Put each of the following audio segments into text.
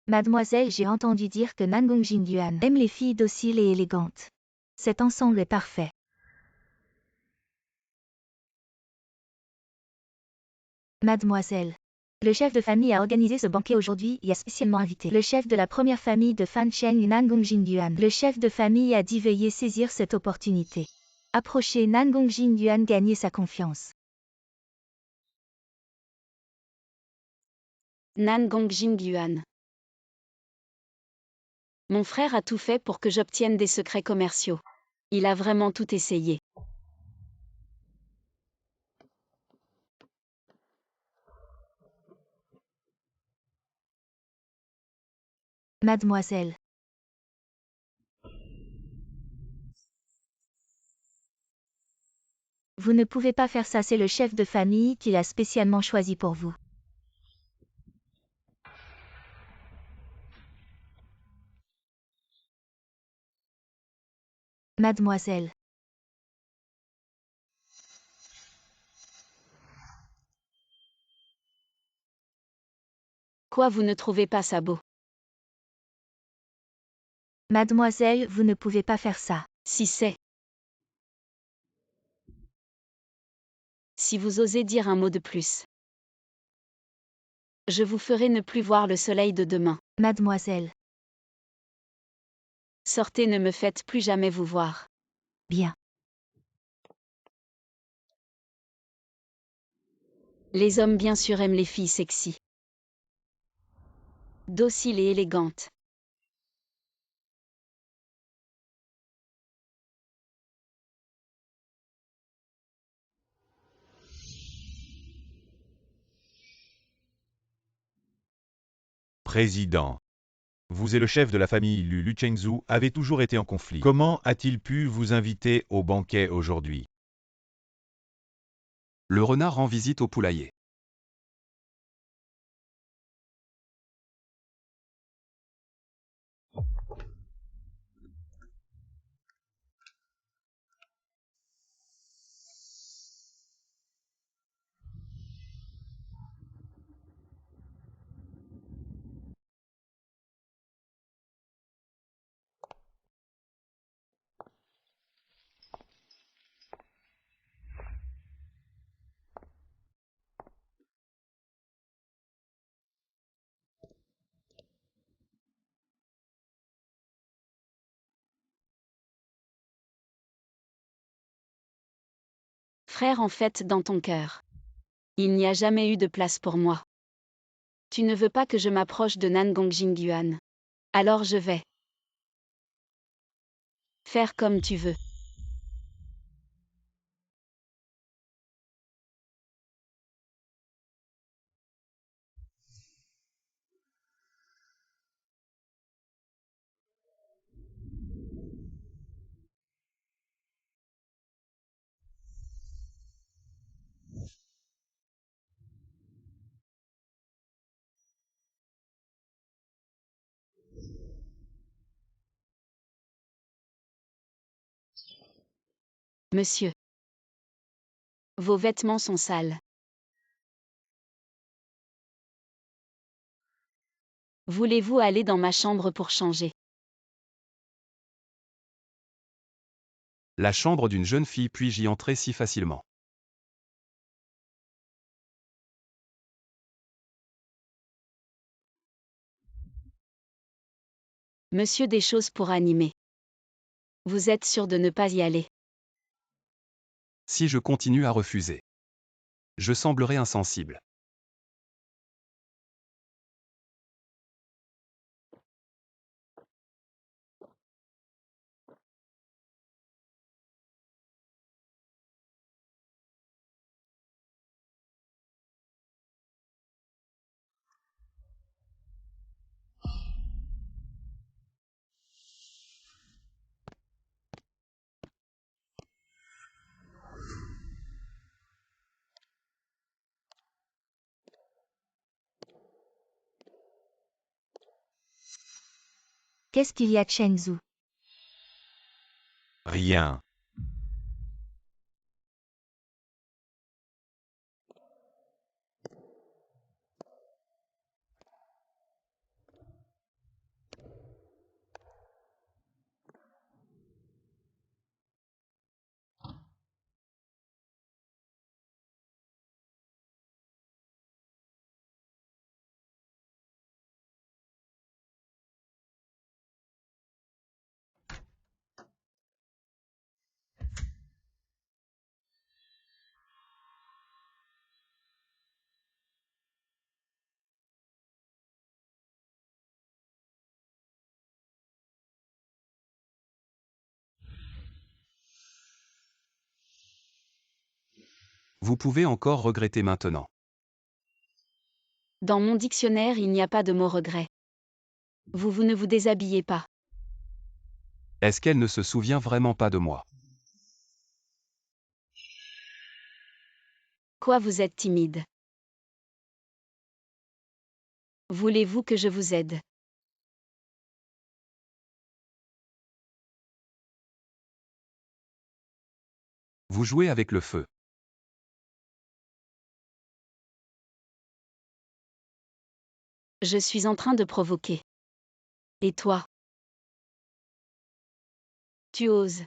Mademoiselle, j'ai entendu dire que Nangong Jingyuan aime les filles dociles et élégantes. Cet ensemble est parfait. Mademoiselle. Le chef de famille a organisé ce banquet aujourd'hui et a spécialement invité le chef de la première famille de Fan Cheng, Nangong Jingyuan. Le chef de famille a dit veuillez saisir cette opportunité. Approchez Nangong Jingyuan, gagner sa confiance. Nangong Jingyuan. Mon frère a tout fait pour que j'obtienne des secrets commerciaux. Il a vraiment tout essayé. Mademoiselle. Vous ne pouvez pas faire ça, c'est le chef de famille qui l'a spécialement choisi pour vous. Mademoiselle. Quoi, vous ne trouvez pas ça beau? Mademoiselle, vous ne pouvez pas faire ça. Si c'est. Si vous osez dire un mot de plus, je vous ferai ne plus voir le soleil de demain. Mademoiselle. Sortez, ne me faites plus jamais vous voir. Bien. Les hommes bien sûr aiment les filles sexy. Dociles et élégantes. Président. Vous et le chef de la famille Lu Chengzhu avez toujours été en conflit. Comment a-t-il pu vous inviter au banquet aujourd'hui? Le renard rend visite au poulailler. Frère, en fait, dans ton cœur, il n'y a jamais eu de place pour moi. Tu ne veux pas que je m'approche de Nangong Jingyuan. Alors je vais faire comme tu veux. Monsieur. Vos vêtements sont sales. Voulez-vous aller dans ma chambre pour changer? La chambre d'une jeune fille, puis-je y entrer si facilement? Monsieur, des choses pour animer. Vous êtes sûr de ne pas y aller? Si je continue à refuser, je semblerai insensible. Qu'est-ce qu'il y a, Chengzhu? Rien. Vous pouvez encore regretter maintenant. Dans mon dictionnaire, il n'y a pas de mot regret. Vous ne vous déshabillez pas. Est-ce qu'elle ne se souvient vraiment pas de moi? Quoi, vous êtes timide? Voulez-vous que je vous aide? Vous jouez avec le feu. Je suis en train de provoquer. Et toi? Tu oses.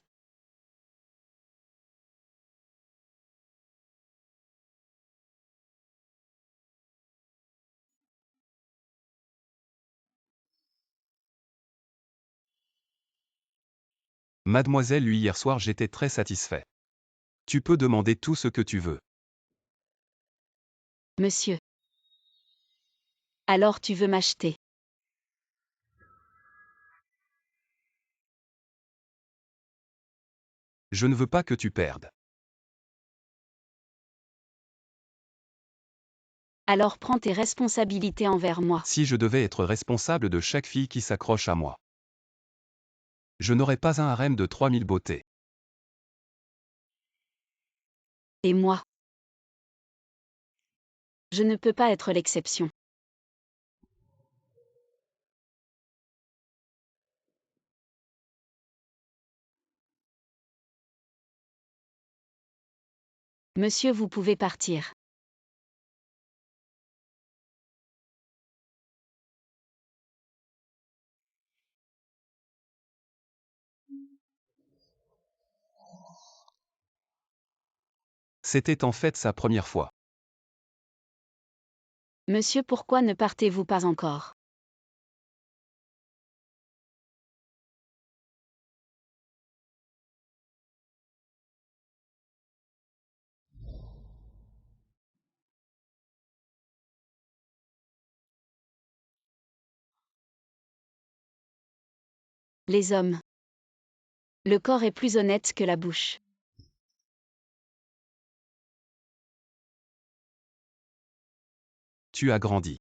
Mademoiselle, lui hier soir j'étais très satisfait. Tu peux demander tout ce que tu veux. Monsieur. Alors tu veux m'acheter? Je ne veux pas que tu perdes. Alors prends tes responsabilités envers moi. Si je devais être responsable de chaque fille qui s'accroche à moi, je n'aurais pas un harem de 3000 beautés. Et moi? Je ne peux pas être l'exception. Monsieur, vous pouvez partir. C'était en fait sa première fois. Monsieur, pourquoi ne partez-vous pas encore? Les hommes. Le corps est plus honnête que la bouche. Tu as grandi.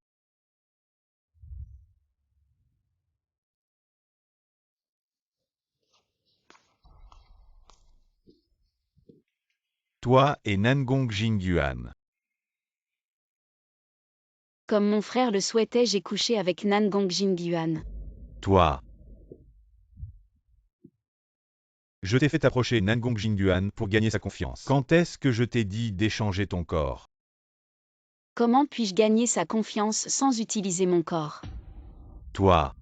Toi et Nangong Jingyuan. Comme mon frère le souhaitait, j'ai couché avec Nangong Jingyuan. Toi. Je t'ai fait approcher Nangong Jingyuan pour gagner sa confiance. Quand est-ce que je t'ai dit d'échanger ton corps? Comment puis-je gagner sa confiance sans utiliser mon corps? Toi.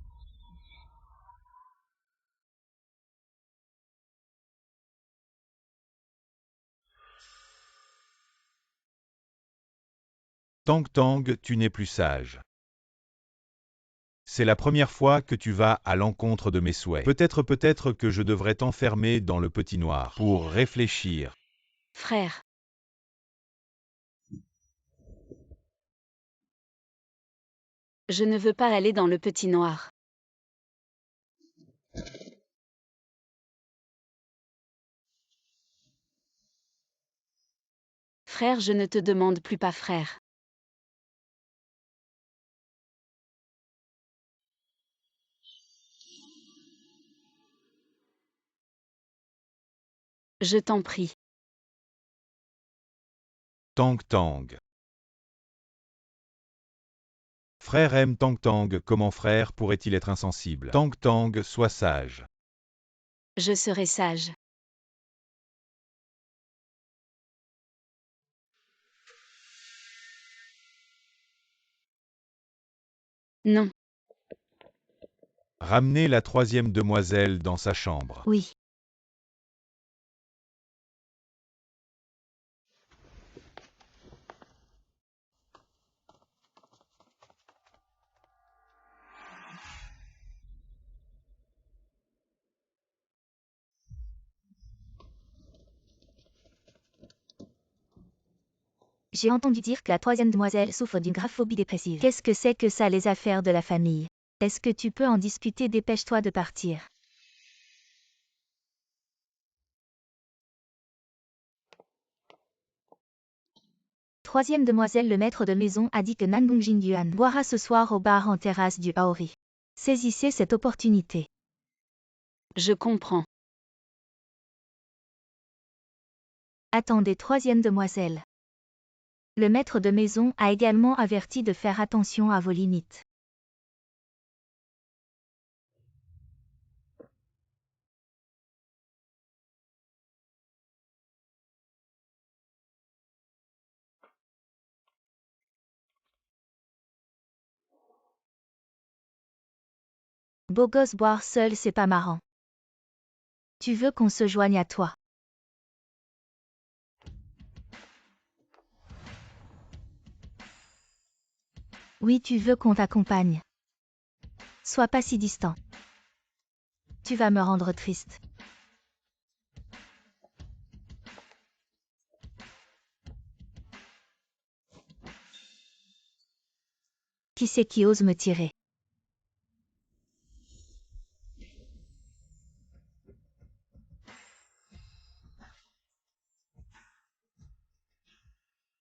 Tang Tang, tu n'es plus sage. C'est la première fois que tu vas à l'encontre de mes souhaits. Peut-être que je devrais t'enfermer dans le petit noir pour réfléchir. Frère. Je ne veux pas aller dans le petit noir. Frère, je ne te demande plus pas frère. Je t'en prie. Tang Tang. Frère aime Tang Tang, comment frère pourrait-il être insensible? Tang Tang, sois sage. Je serai sage. Non. Ramenez la troisième demoiselle dans sa chambre. Oui. J'ai entendu dire que la troisième demoiselle souffre d'une grave phobie dépressive. Qu'est-ce que c'est que ça, les affaires de la famille? Est-ce que tu peux en discuter? Dépêche-toi de partir. troisième demoiselle, le maître de maison a dit que Nan Gongjin boira ce soir au bar en terrasse du Aori. Saisissez cette opportunité. Je comprends. Attendez, troisième demoiselle. Le maître de maison a également averti de faire attention à vos limites. Beau gosse, boire seul, c'est pas marrant. Tu veux qu'on se joigne à toi? Oui, tu veux qu'on t'accompagne. Sois pas si distant. Tu vas me rendre triste. Qui c'est qui ose me tirer?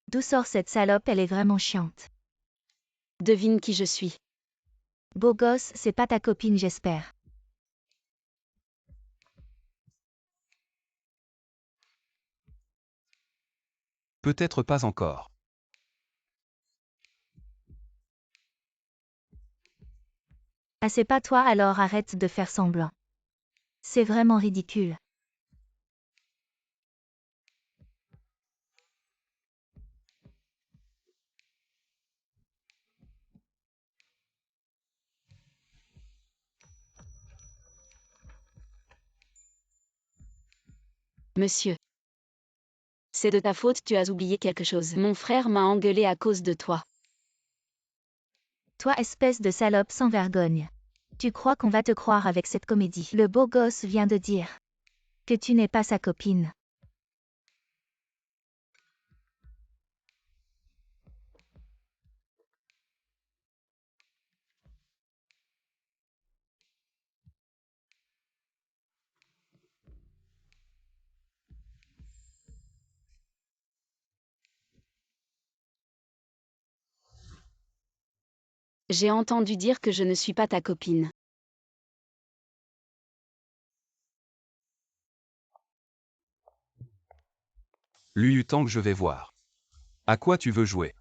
D'où sort cette salope? Elle est vraiment chiante. Devine qui je suis. Beau gosse, c'est pas ta copine, j'espère. Peut-être pas encore. Ah, c'est pas toi, alors arrête de faire semblant. C'est vraiment ridicule. Monsieur. C'est de ta faute, tu as oublié quelque chose. Mon frère m'a engueulé à cause de toi. Toi, espèce de salope sans vergogne. Tu crois qu'on va te croire avec cette comédie? Le beau gosse vient de dire que tu n'es pas sa copine. J'ai entendu dire que je ne suis pas ta copine. Liu Tang, je vais voir. À quoi tu veux jouer?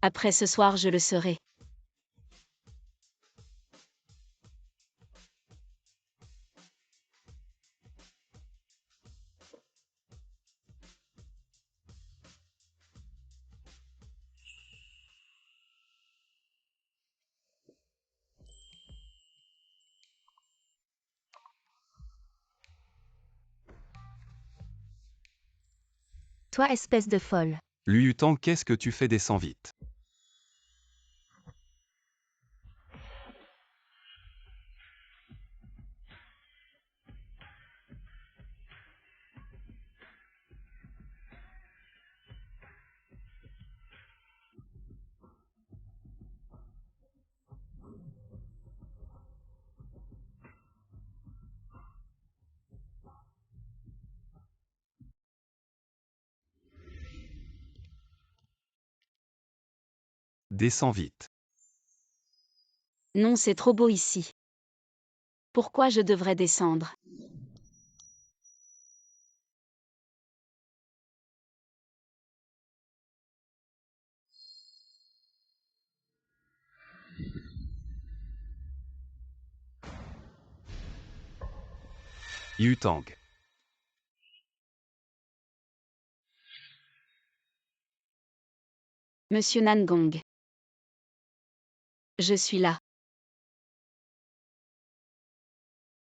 Après ce soir, je le serai. Toi, espèce de folle. Liu Tang, qu'est-ce que tu fais? Descends vite. Descends vite. Non, c'est trop beau ici. Pourquoi je devrais descendre? Liu Tang. Monsieur Nangong. Je suis là.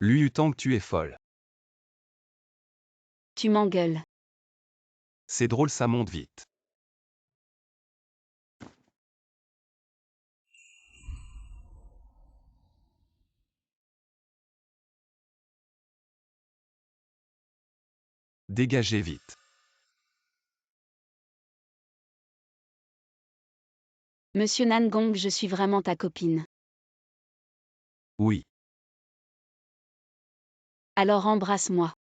Liu Tang, tu es folle. Tu m'engueules. C'est drôle, ça monte vite. Dégagez vite. Monsieur Nangong, je suis vraiment ta copine. Oui. Alors embrasse-moi.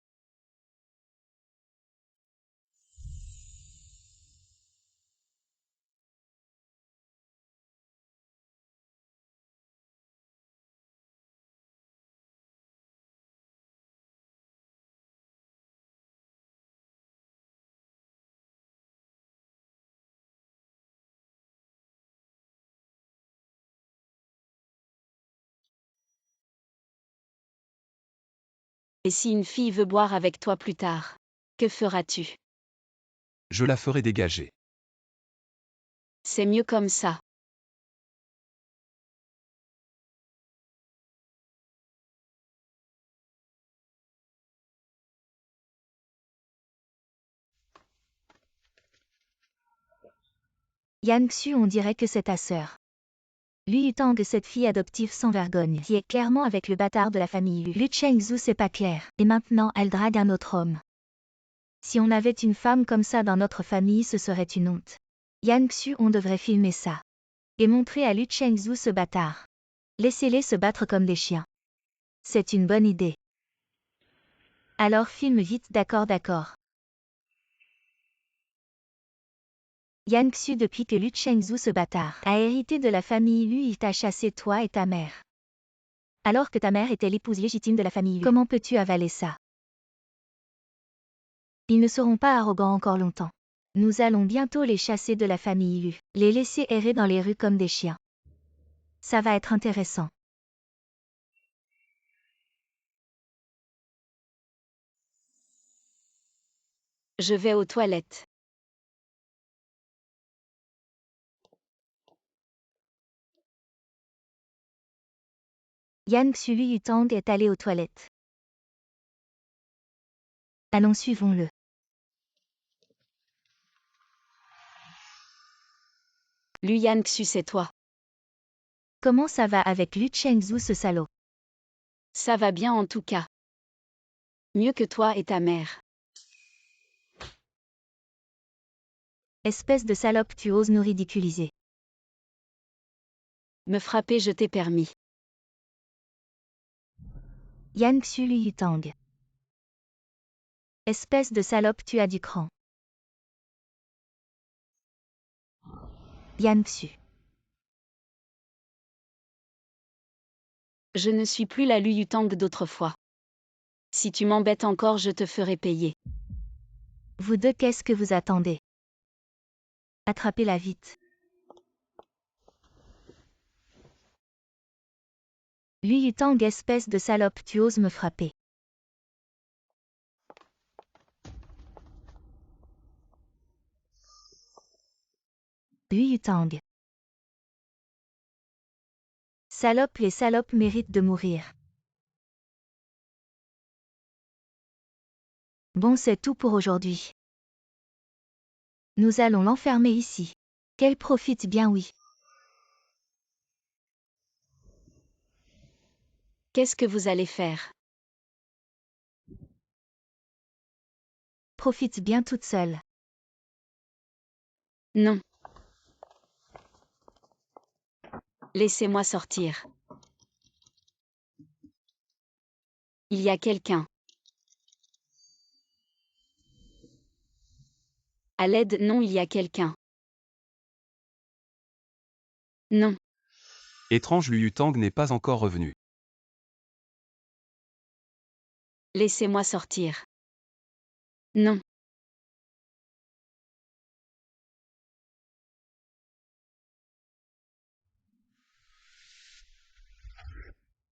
Et si une fille veut boire avec toi plus tard, que feras-tu? Je la ferai dégager. C'est mieux comme ça. Yan Xu, on dirait que c'est ta sœur. Lu Yutang, cette fille adoptive sans vergogne, qui est clairement avec le bâtard de la famille Lu. Lu Chengzhu, c'est pas clair. Et maintenant, elle drague un autre homme. Si on avait une femme comme ça dans notre famille, ce serait une honte. Yan Xu, on devrait filmer ça. Et montrer à Lu Chengzhu ce bâtard. Laissez-les se battre comme des chiens. C'est une bonne idée. Alors filme vite, d'accord. Yan Xu, depuis que Lu Chengzhu, ce bâtard, a hérité de la famille Lu, il t'a chassé toi et ta mère. Alors que ta mère était l'épouse légitime de la famille Lu. Comment peux-tu avaler ça? Ils ne seront pas arrogants encore longtemps. Nous allons bientôt les chasser de la famille Lu, les laisser errer dans les rues comme des chiens. Ça va être intéressant. Je vais aux toilettes. Yan Xu, Lu Yutang est allé aux toilettes. Allons, suivons-le. Lu Yan Xu, c'est toi. Comment ça va avec Lu Chengzhu, ce salaud? Ça va bien en tout cas. Mieux que toi et ta mère. Espèce de salope, tu oses nous ridiculiser. Me frapper, je t'ai permis. Yan Xu, Lu Yutang. Espèce de salope, tu as du cran. Yan Xu. Je ne suis plus la Lu Yutang d'autrefois. Si tu m'embêtes encore, je te ferai payer. Vous deux, qu'est-ce que vous attendez? Attrapez-la vite. Lu Yutang, espèce de salope, tu oses me frapper. Lu Yutang. Salope, les salopes méritent de mourir. Bon, c'est tout pour aujourd'hui. Nous allons l'enfermer ici. Qu'elle profite bien, oui. Qu'est-ce que vous allez faire? Profite bien toute seule. Non. Laissez-moi sortir. Il y a quelqu'un. À l'aide, non, il y a quelqu'un. Non. Étrange, Lu Yutang n'est pas encore revenu. Laissez-moi sortir. Non.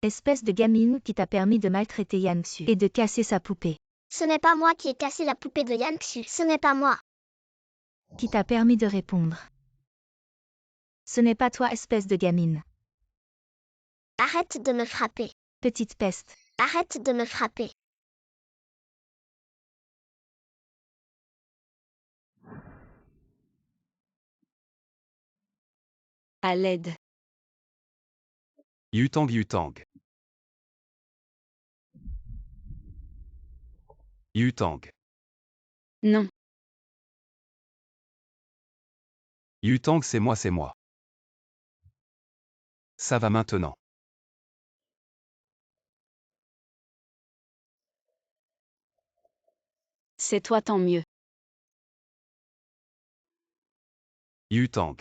Espèce de gamine qui t'a permis de maltraiter Yan Xu et de casser sa poupée. Ce n'est pas moi qui ai cassé la poupée de Yan Xu. Ce n'est pas moi. Qui t'a permis de répondre. Ce n'est pas toi, espèce de gamine. Arrête de me frapper. Petite peste. Arrête de me frapper. À l'aide. Yutang. Yutang. Non. Yutang, c'est moi. Ça va maintenant. C'est toi, tant mieux. Yutang.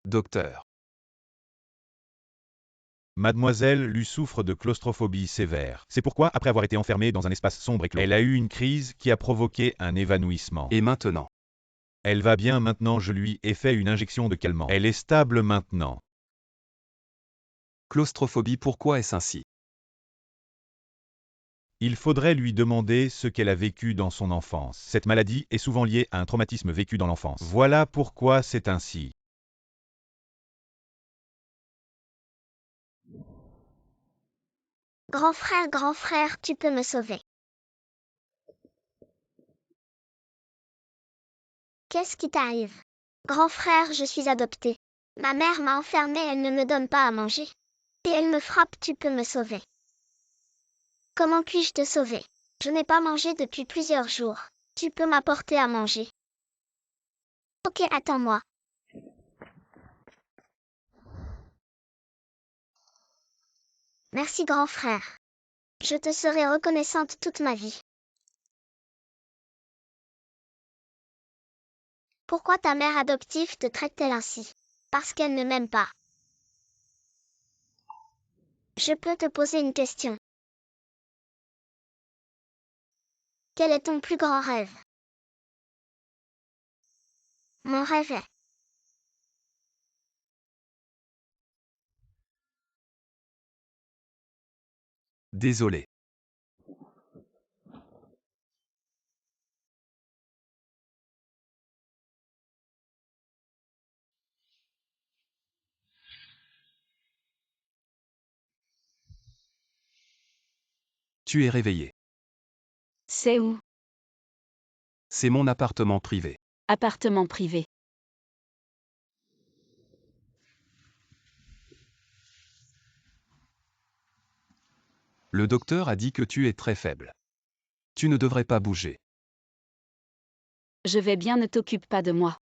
Docteur. Mademoiselle Lu souffre de claustrophobie sévère. C'est pourquoi, après avoir été enfermée dans un espace sombre et clos, elle a eu une crise qui a provoqué un évanouissement. Et maintenant? Elle va bien maintenant, je lui ai fait une injection de calmant. Elle est stable maintenant. Claustrophobie, pourquoi est-ce ainsi? Il faudrait lui demander ce qu'elle a vécu dans son enfance. Cette maladie est souvent liée à un traumatisme vécu dans l'enfance. Voilà pourquoi c'est ainsi. Grand frère, tu peux me sauver. Qu'est-ce qui t'arrive? Grand frère, je suis adoptée. Ma mère m'a enfermée, elle ne me donne pas à manger. Et elle me frappe, tu peux me sauver. Comment puis-je te sauver? Je n'ai pas mangé depuis plusieurs jours. Tu peux m'apporter à manger. Ok, attends-moi. Merci grand frère. Je te serai reconnaissante toute ma vie. Pourquoi ta mère adoptive te traite-t-elle ainsi? Parce qu'elle ne m'aime pas. Je peux te poser une question. Quel est ton plus grand rêve? Mon rêve est... Désolé. Tu es réveillé. C'est où? C'est mon appartement privé. Appartement privé. Le docteur a dit que tu es très faible. Tu ne devrais pas bouger. Je vais bien, ne t'occupe pas de moi.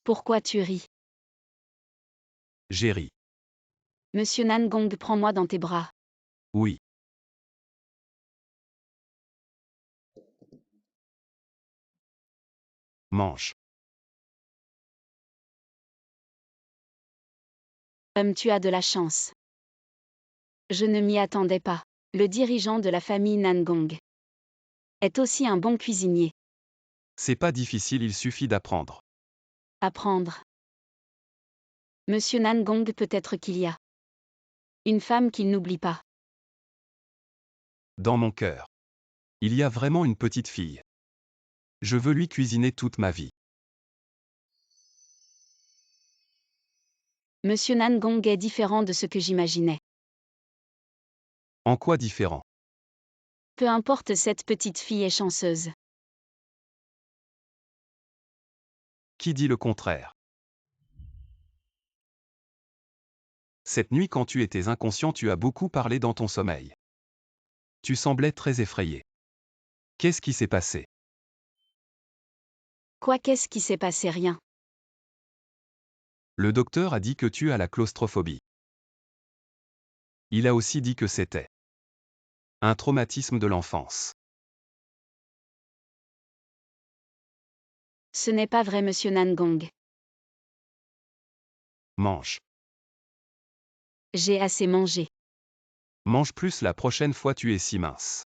Pourquoi tu ris? J'ai ri. Monsieur Nangong, prends-moi dans tes bras. Oui. Mange. Tu as de la chance. Je ne m'y attendais pas. Le dirigeant de la famille Nangong est aussi un bon cuisinier. C'est pas difficile, il suffit d'apprendre. Apprendre. Monsieur Nangong, peut-être qu'il y a une femme qu'il n'oublie pas. Dans mon cœur. Il y a vraiment une petite fille. Je veux lui cuisiner toute ma vie. Monsieur Nangong est différent de ce que j'imaginais. En quoi différent? Peu importe, cette petite fille est chanceuse. Qui dit le contraire? Cette nuit, quand tu étais inconscient, tu as beaucoup parlé dans ton sommeil. Tu semblais très effrayé. Qu'est-ce qui s'est passé? Quoi, qu'est-ce qui s'est passé? Rien. Le docteur a dit que tu as la claustrophobie. Il a aussi dit que c'était un traumatisme de l'enfance. Ce n'est pas vrai, monsieur Nangong. Mange. J'ai assez mangé. Mange plus la prochaine fois, tu es si mince.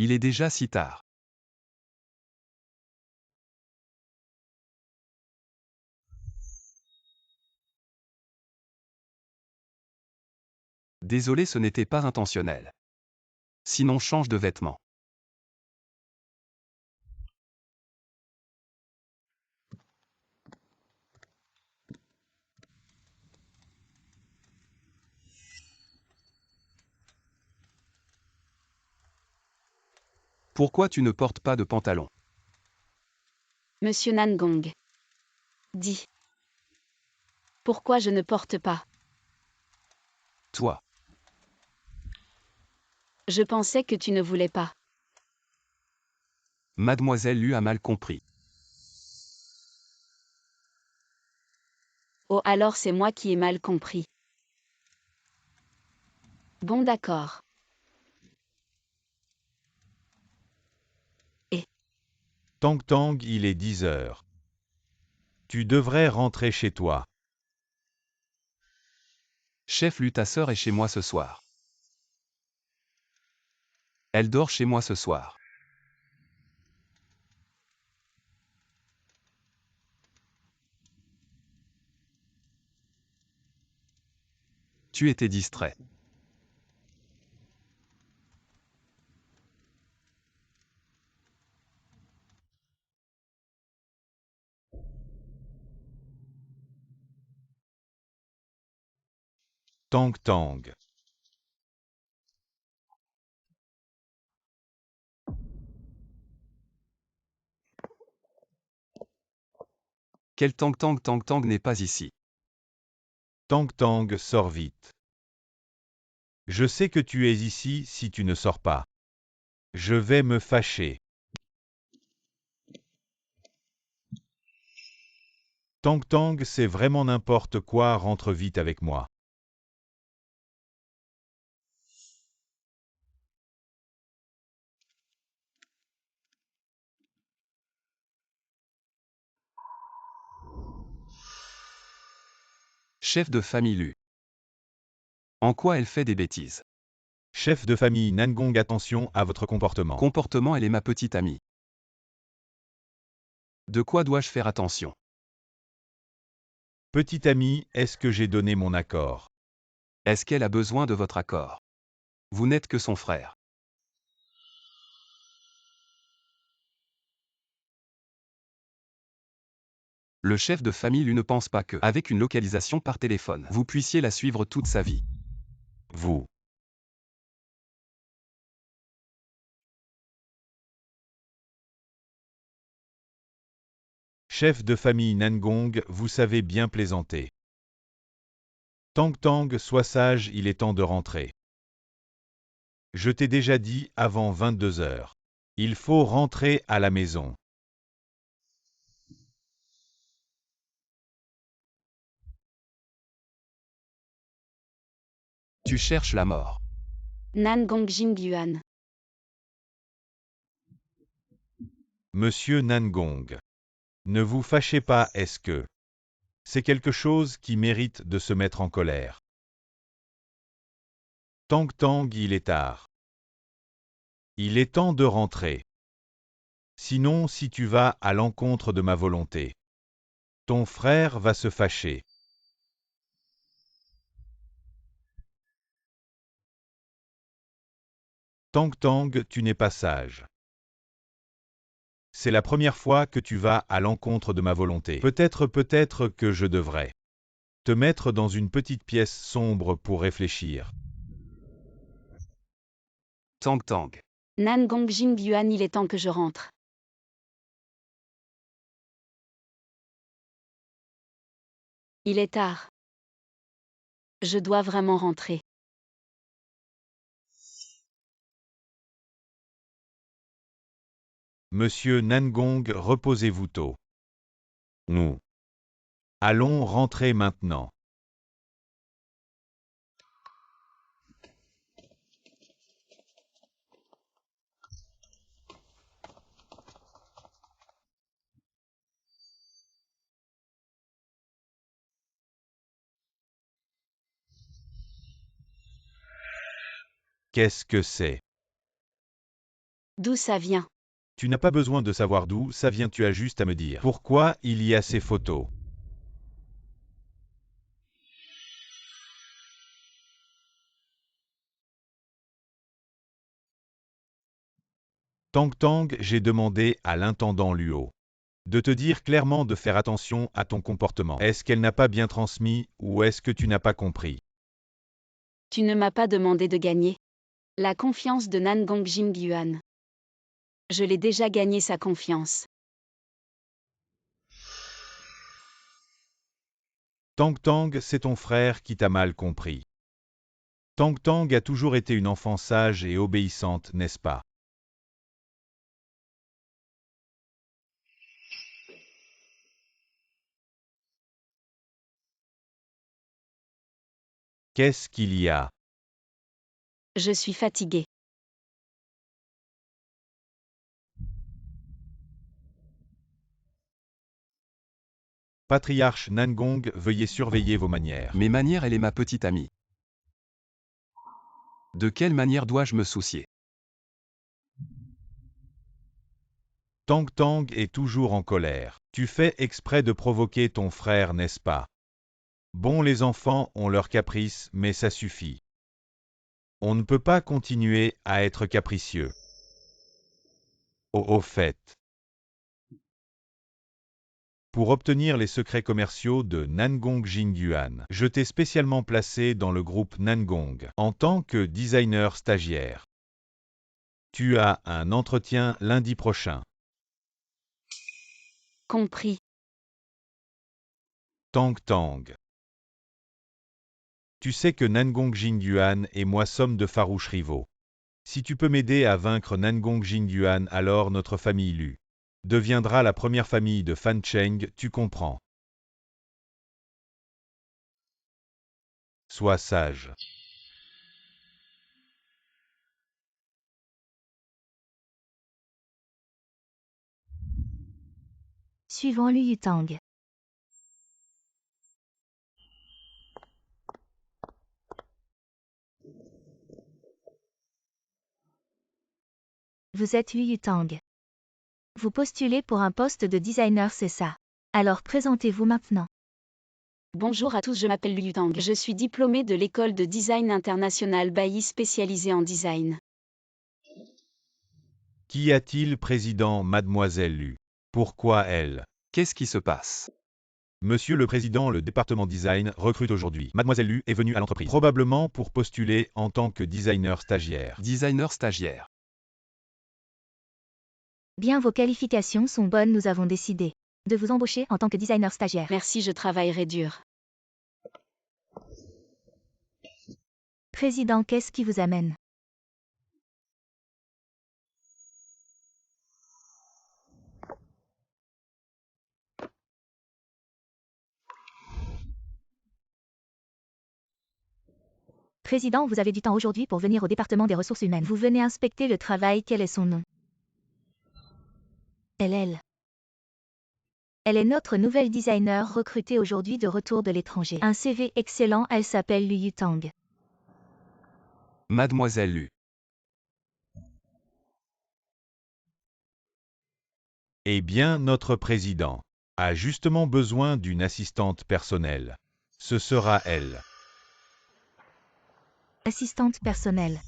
Il est déjà si tard. Désolé, ce n'était pas intentionnel. Sinon, change de vêtements. Pourquoi tu ne portes pas de pantalon? Monsieur Nangong dit Pourquoi je ne porte pas? Toi. Je pensais que tu ne voulais pas. Mademoiselle Lu a mal compris. Oh, alors c'est moi qui ai mal compris. Bon, d'accord. Tang Tang, il est 10 heures. Tu devrais rentrer chez toi. Chef Lu, ta sœur est chez moi ce soir. Elle dort chez moi ce soir. Tu étais distrait. Tang Tang. Quel Tang Tang Tang Tang n'est pas ici. Tang Tang, sors vite. Je sais que tu es ici si tu ne sors pas. Je vais me fâcher. Tang Tang, c'est vraiment n'importe quoi, rentre vite avec moi. Chef de famille Lu. En quoi elle fait des bêtises? Chef de famille Nangong, attention à votre comportement. Comportement, elle est ma petite amie. De quoi dois-je faire attention? Petit ami, est-ce que j'ai donné mon accord? Est-ce qu'elle a besoin de votre accord? Vous n'êtes que son frère. Le chef de famille Lu ne pense pas que, avec une localisation par téléphone, vous puissiez la suivre toute sa vie. Vous. Chef de famille Nangong, vous savez bien plaisanter. Tang Tang, sois sage, il est temps de rentrer. Je t'ai déjà dit avant 22 heures. Il faut rentrer à la maison. Tu cherches la mort. Nangong Jingyuan. Monsieur Nangong. Ne vous fâchez pas, est-ce que c'est quelque chose qui mérite de se mettre en colère? Tang Tang, il est tard. Il est temps de rentrer. Sinon, si tu vas à l'encontre de ma volonté, ton frère va se fâcher. Tang Tang, tu n'es pas sage. C'est la première fois que tu vas à l'encontre de ma volonté. Peut-être que je devrais te mettre dans une petite pièce sombre pour réfléchir. Tang Tang. Nangong Jingyuan, il est temps que je rentre. Il est tard. Je dois vraiment rentrer. Monsieur Nangong, reposez-vous tôt. Nous allons rentrer maintenant. Qu'est-ce que c'est? D'où ça vient? Tu n'as pas besoin de savoir d'où ça vient, tu as juste à me dire pourquoi il y a ces photos. Tang Tang, j'ai demandé à l'intendant Luo de te dire clairement de faire attention à ton comportement. Est-ce qu'elle n'a pas bien transmis ou est-ce que tu n'as pas compris? Tu ne m'as pas demandé de gagner la confiance de Nangong Jingyuan. Je l'ai déjà gagné sa confiance. Tang Tang, c'est ton frère qui t'a mal compris. Tang Tang a toujours été une enfant sage et obéissante, n'est-ce pas? Qu'est-ce qu'il y a? Je suis fatiguée. Patriarche Nangong, veuillez surveiller vos manières. Mes manières, elle est ma petite amie. De quelle manière dois-je me soucier? Tang Tang est toujours en colère. Tu fais exprès de provoquer ton frère, n'est-ce pas? Bon, les enfants ont leurs caprices, mais ça suffit. On ne peut pas continuer à être capricieux. Au fait. Pour obtenir les secrets commerciaux de Nangong Jingyuan, je t'ai spécialement placé dans le groupe Nangong, en tant que designer stagiaire. Tu as un entretien lundi prochain. Compris. Tang Tang. Tu sais que Nangong Jingyuan et moi sommes de farouches rivaux. Si tu peux m'aider à vaincre Nangong Jingyuan, alors notre famille Lu deviendra la première famille de Fan Cheng, tu comprends. Sois sage. Suivant Lu Yutang. Vous êtes Lu Yutang. Vous postulez pour un poste de designer, c'est ça? Alors présentez-vous maintenant. Bonjour à tous, je m'appelle Liu Tang. Je suis diplômée de l'école de design international Bailly spécialisée en design. Qu'y a-t-il, président, mademoiselle Lu? Pourquoi elle? Qu'est-ce qui se passe? Monsieur le Président, le département design recrute aujourd'hui. Mademoiselle Lu est venue à l'entreprise, probablement pour postuler en tant que designer stagiaire. Designer stagiaire. Bien, vos qualifications sont bonnes, nous avons décidé de vous embaucher en tant que designer stagiaire. Merci, je travaillerai dur. Président, qu'est-ce qui vous amène? Président, vous avez du temps aujourd'hui pour venir au département des ressources humaines. Vous venez inspecter le travail, quel est son nom? Elle. Elle est notre nouvelle designer recrutée aujourd'hui de retour de l'étranger. Un CV excellent, elle s'appelle Lu Yutang. Mademoiselle Lu. Eh bien, notre président a justement besoin d'une assistante personnelle. Ce sera elle. Assistante personnelle.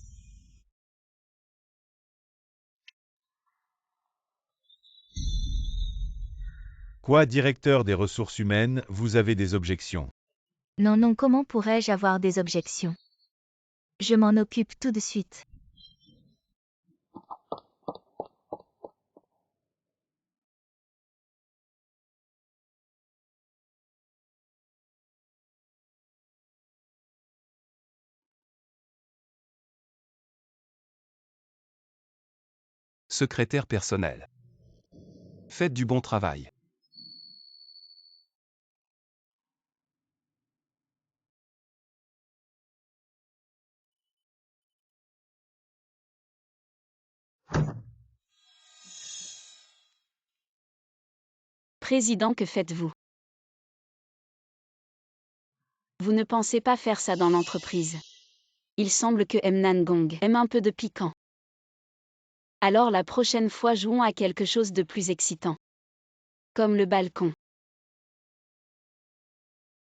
Quoi, directeur des ressources humaines, vous avez des objections? Non, comment pourrais-je avoir des objections? Je m'en occupe tout de suite. Secrétaire personnel. Faites du bon travail. Président, que faites-vous? Vous ne pensez pas faire ça dans l'entreprise. Il semble que M. Nangong aime un peu de piquant. Alors la prochaine fois, jouons à quelque chose de plus excitant. Comme le balcon.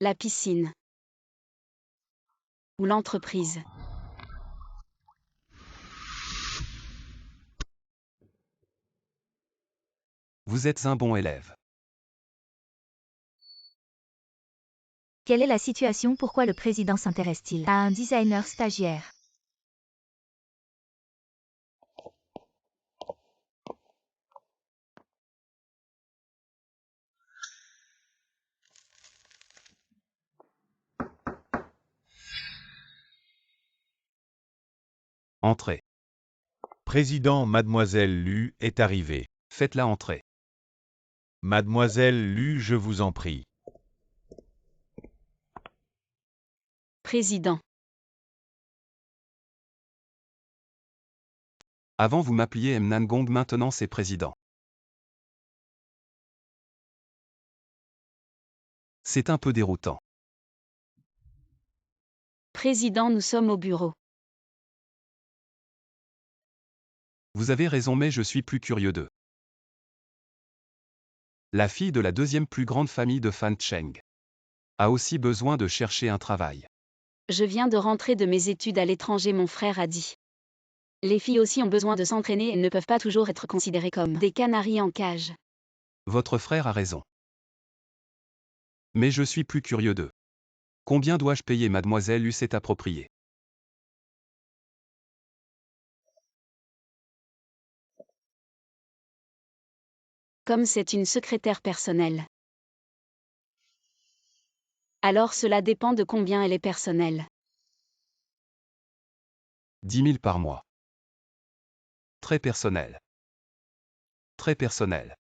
La piscine. Ou l'entreprise. Vous êtes un bon élève. Quelle est la situation? Pourquoi le président s'intéresse-t-il à un designer stagiaire? Entrez. Président, Mademoiselle Lu est arrivée. Faites-la entrer. Mademoiselle Lu, je vous en prie. Président. Avant vous m'appeliez Mnangong, maintenant c'est président. C'est un peu déroutant. Président, nous sommes au bureau. Vous avez raison, mais je suis plus curieux d'eux. La fille de la deuxième plus grande famille de Fan Cheng a aussi besoin de chercher un travail. Je viens de rentrer de mes études à l'étranger, mon frère a dit. Les filles aussi ont besoin de s'entraîner et ne peuvent pas toujours être considérées comme des canaris en cage. Votre frère a raison. Mais je suis plus curieux d'eux. Combien dois-je payer, mademoiselle Lu? C'est approprié. Comme c'est une secrétaire personnelle. Alors cela dépend de combien elle est personnelle. 10 000 par mois. Très personnel. Très personnel.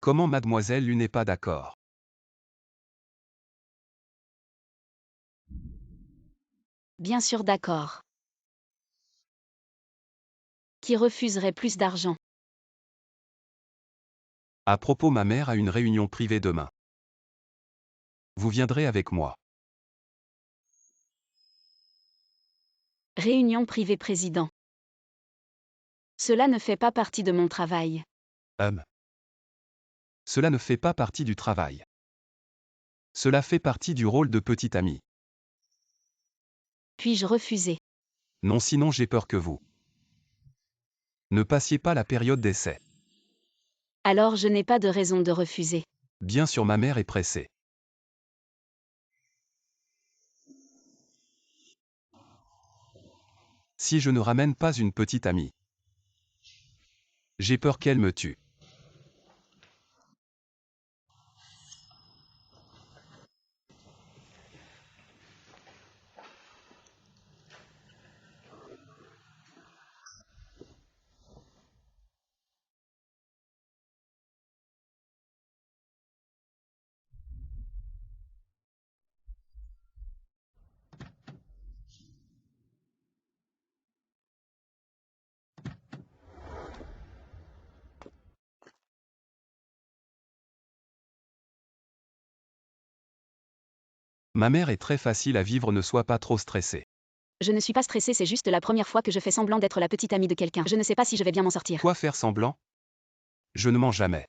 Comment mademoiselle Lu n'est pas d'accord? Bien sûr d'accord. Qui refuserait plus d'argent? À propos, ma mère a une réunion privée demain. Vous viendrez avec moi. Réunion privée, président. Cela ne fait pas partie de mon travail. Cela ne fait pas partie du travail. Cela fait partie du rôle de petit ami. Puis-je refuser? Non, sinon j'ai peur que vous ne passiez pas la période d'essai. Alors je n'ai pas de raison de refuser. Bien sûr, ma mère est pressée. Si je ne ramène pas une petite amie, j'ai peur qu'elle me tue. Ma mère est très facile à vivre, ne sois pas trop stressée. Je ne suis pas stressée, c'est juste la première fois que je fais semblant d'être la petite amie de quelqu'un. Je ne sais pas si je vais bien m'en sortir. Quoi, faire semblant? Je ne mens jamais.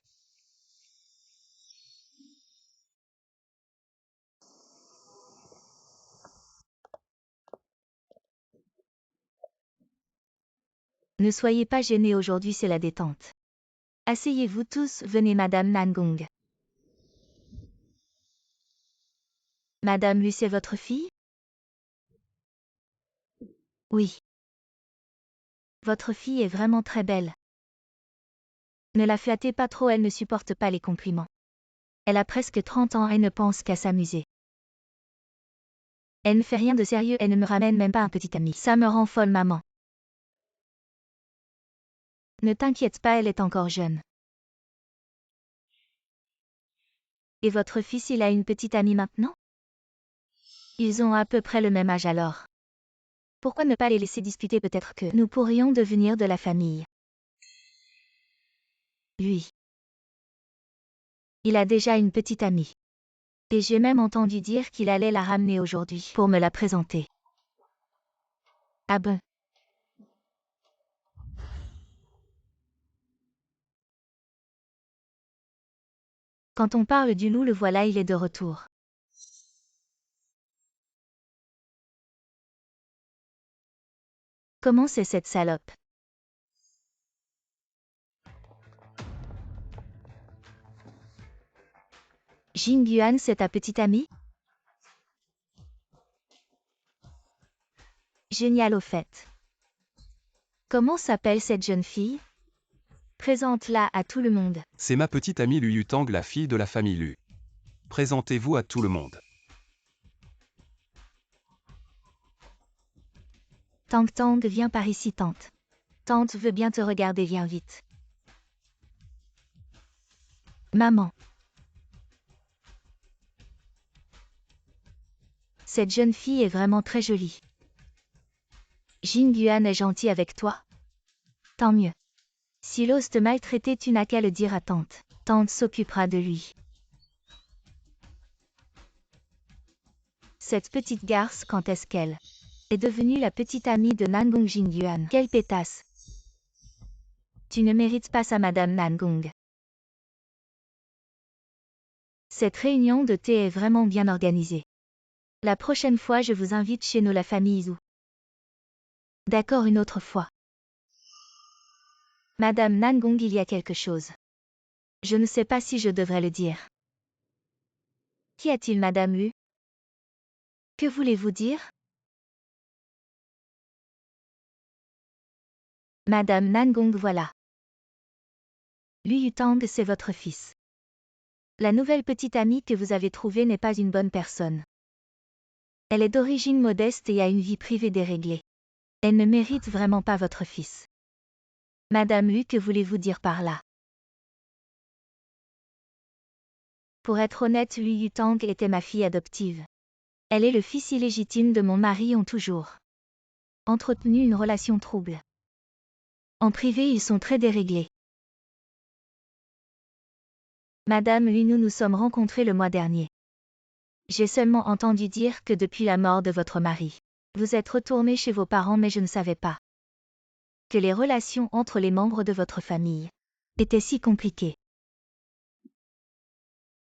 Ne soyez pas gênés, aujourd'hui c'est la détente. Asseyez-vous tous, venez Madame Nangong. Madame Lu, c'est votre fille? Oui. Votre fille est vraiment très belle. Ne la flattez pas trop, elle ne supporte pas les compliments. Elle a presque 30 ans et ne pense qu'à s'amuser. Elle ne fait rien de sérieux, elle ne me ramène même pas un petit ami. Ça me rend folle, maman. Ne t'inquiète pas, elle est encore jeune. Et votre fils, il a une petite amie maintenant? Ils ont à peu près le même âge alors. Pourquoi ne pas les laisser discuter? Peut-être que nous pourrions devenir de la famille. Lui. Il a déjà une petite amie. Et j'ai même entendu dire qu'il allait la ramener aujourd'hui pour me la présenter. Ah ben. Quand on parle du loup, le voilà, il est de retour. Comment c'est cette salope? Jingyuan, c'est ta petite amie? Génial au fait. Comment s'appelle cette jeune fille? Présente-la à tout le monde. C'est ma petite amie Lu Yutang, la fille de la famille Lu. Présentez-vous à tout le monde. Tang Tang, viens par ici, tante. Tante veut bien te regarder, viens vite. Maman. Cette jeune fille est vraiment très jolie. Jin Yuan est gentil avec toi? Tant mieux. S'il ose te maltraiter, tu n'as qu'à le dire à tante. Tante s'occupera de lui. Cette petite garce, quand est-ce qu'elle est devenue la petite amie de Nangong Jin Yuan? Quelle pétasse! Tu ne mérites pas ça, Madame Nangong. Cette réunion de thé est vraiment bien organisée. La prochaine fois, je vous invite chez nous, la famille Zhou. D'accord, une autre fois. Madame Nangong, il y a quelque chose. Je ne sais pas si je devrais le dire. Qu'y a-t-il, Madame Lu? Que voulez-vous dire? Madame Nangong, voilà. Lu Yutang, c'est votre fils. La nouvelle petite amie que vous avez trouvée n'est pas une bonne personne. Elle est d'origine modeste et a une vie privée déréglée. Elle ne mérite vraiment pas votre fils. Madame Lu, que voulez-vous dire par là? Pour être honnête, Lu Yutang était ma fille adoptive. Elle et le fils illégitime de mon mari ont toujours entretenu une relation trouble. En privé, ils sont très déréglés. Madame Lu, nous nous sommes rencontrés le mois dernier. J'ai seulement entendu dire que depuis la mort de votre mari, vous êtes retourné chez vos parents, mais je ne savais pas que les relations entre les membres de votre famille étaient si compliquées.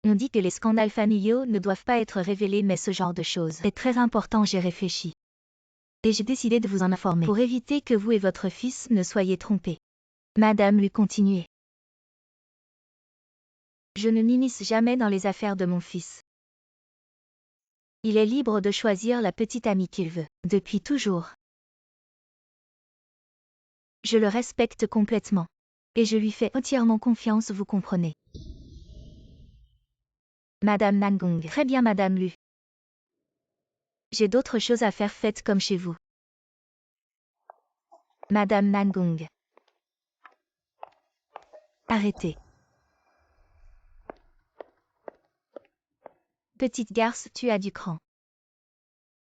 On dit que les scandales familiaux ne doivent pas être révélés, mais ce genre de choses est très important. J'ai réfléchi. Et j'ai décidé de vous en informer pour éviter que vous et votre fils ne soyez trompés. Madame Lu, continuez. Je ne m'immisce jamais dans les affaires de mon fils. Il est libre de choisir la petite amie qu'il veut, depuis toujours. Je le respecte complètement. Et je lui fais entièrement confiance, vous comprenez. Madame Nangong. Très bien, Madame Lu. J'ai d'autres choses à faire, faites comme chez vous. Madame Nangong. Arrêtez. Petite garce, tu as du cran.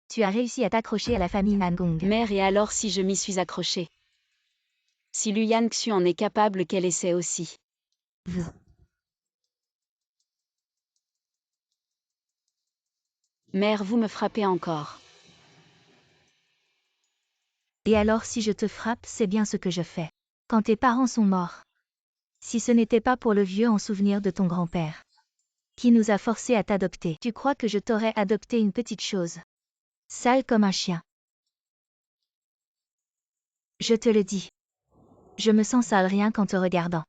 Tu as réussi à t'accrocher à la famille Nangong. Mère, et alors si je m'y suis accrochée? Si Lu Yanxu en est capable, qu'elle essaie aussi. Mère, vous me frappez encore. Et alors si je te frappe, c'est bien ce que je fais. Quand tes parents sont morts. Si ce n'était pas pour le vieux en souvenir de ton grand-père, qui nous a forcés à t'adopter, tu crois que je t'aurais adopté une petite chose sale comme un chien? Je te le dis. Je me sens sale rien qu'en te regardant.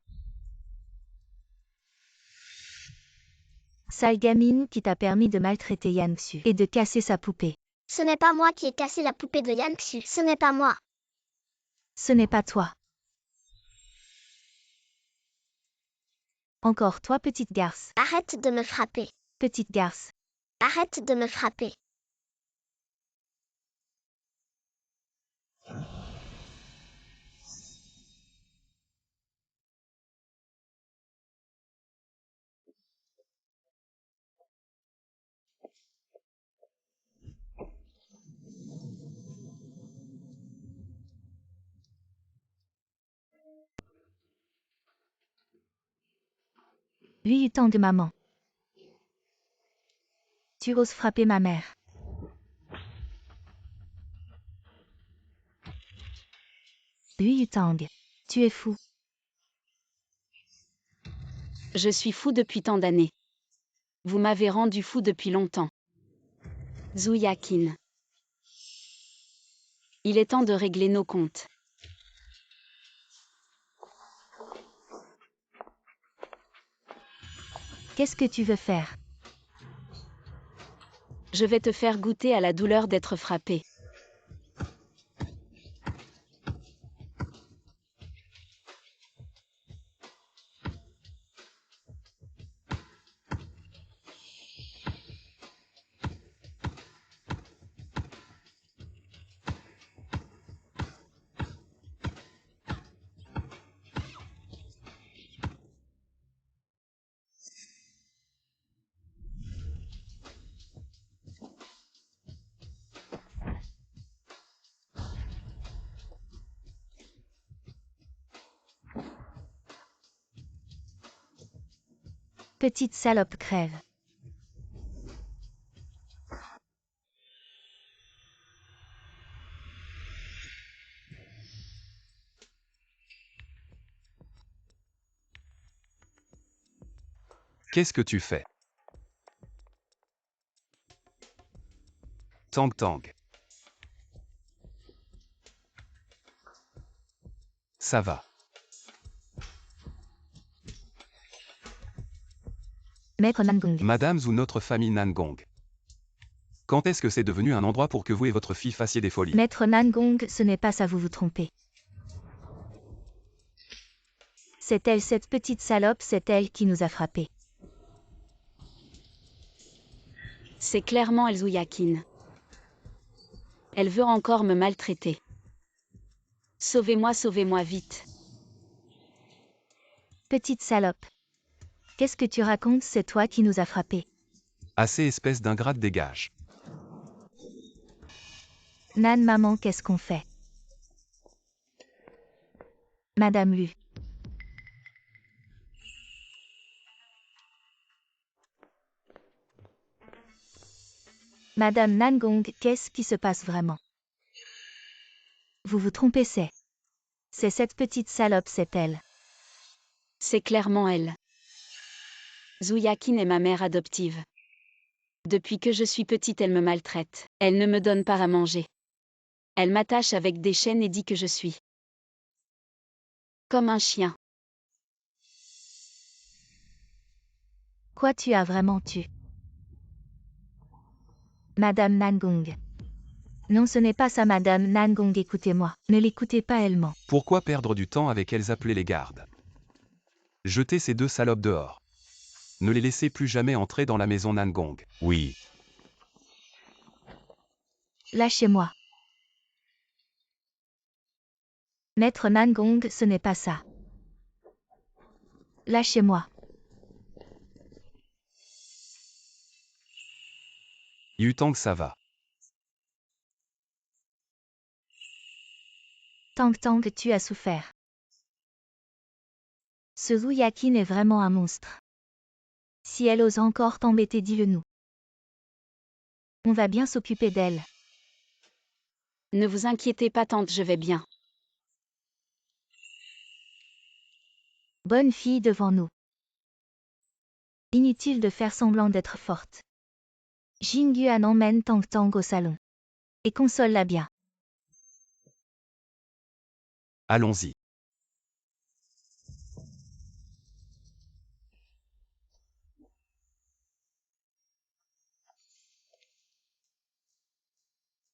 Sale gamine qui t'a permis de maltraiter Yanxu et de casser sa poupée. Ce n'est pas moi qui ai cassé la poupée de Yanxu. Ce n'est pas moi. Ce n'est pas toi. Encore toi, petite garce. Arrête de me frapper. Petite garce. Arrête de me frapper. Lu Yutang, maman. Tu oses frapper ma mère. Lu Yutang. Tu es fou. Je suis fou depuis tant d'années. Vous m'avez rendu fou depuis longtemps. Zhu Yakin. Il est temps de régler nos comptes. Qu'est-ce que tu veux faire? Je vais te faire goûter à la douleur d'être frappé. Petite salope crève. Qu'est-ce que tu fais? Tang Tang. Ça va. Maître Nangong. Madame ou notre famille Nangong. Quand est-ce que c'est devenu un endroit pour que vous et votre fille fassiez des folies? Maître Nangong, ce n'est pas ça, vous vous trompez. C'est elle, cette petite salope, c'est elle qui nous a frappés. C'est clairement Elzouyakin. Elle veut encore me maltraiter. Sauvez-moi vite. Petite salope. Qu'est-ce que tu racontes, c'est toi qui nous a frappés. Assez espèce d'ingrate, dégage. Nan, maman, qu'est-ce qu'on fait? Madame Lu. Madame Nangong, qu'est-ce qui se passe vraiment? Vous vous trompez, c'est cette petite salope, c'est elle. C'est clairement elle. Zouyakin est ma mère adoptive. Depuis que je suis petite, elle me maltraite. Elle ne me donne pas à manger. Elle m'attache avec des chaînes et dit que je suis comme un chien. Quoi, tu as vraiment tué? Madame Nangong. Non, ce n'est pas ça, Madame Nangong, écoutez-moi. Ne l'écoutez pas, elle ment. Pourquoi perdre du temps avec elles? Appelez les gardes. Jetez ces deux salopes dehors. Ne les laissez plus jamais entrer dans la maison Nangong. Oui. Lâchez-moi. Maître Nangong, ce n'est pas ça. Lâchez-moi. Yutang, ça va. Tang Tang, tu as souffert. Ce Zouyakin est vraiment un monstre. Si elle ose encore t'embêter, dis-le nous. On va bien s'occuper d'elle. Ne vous inquiétez pas, tante, je vais bien. Bonne fille devant nous. Inutile de faire semblant d'être forte. Jingyuan emmène Tang Tang au salon. Et console-la bien. Allons-y.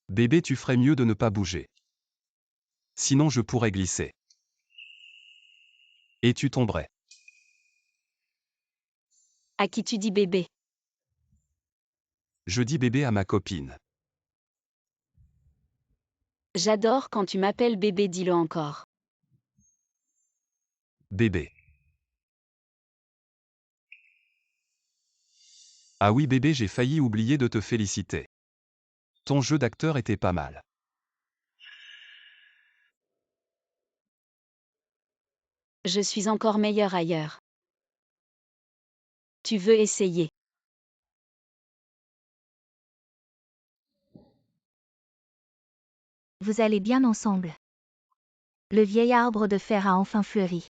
Bébé, tu ferais mieux de ne pas bouger. Sinon je pourrais glisser. Et tu tomberais. À qui tu dis bébé? Je dis bébé à ma copine. J'adore quand tu m'appelles bébé, dis-le encore. Bébé. Ah oui bébé, j'ai failli oublier de te féliciter. Ton jeu d'acteur était pas mal. Je suis encore meilleure ailleurs. Tu veux essayer? Vous allez bien ensemble. Le vieil arbre de fer a enfin fleuri.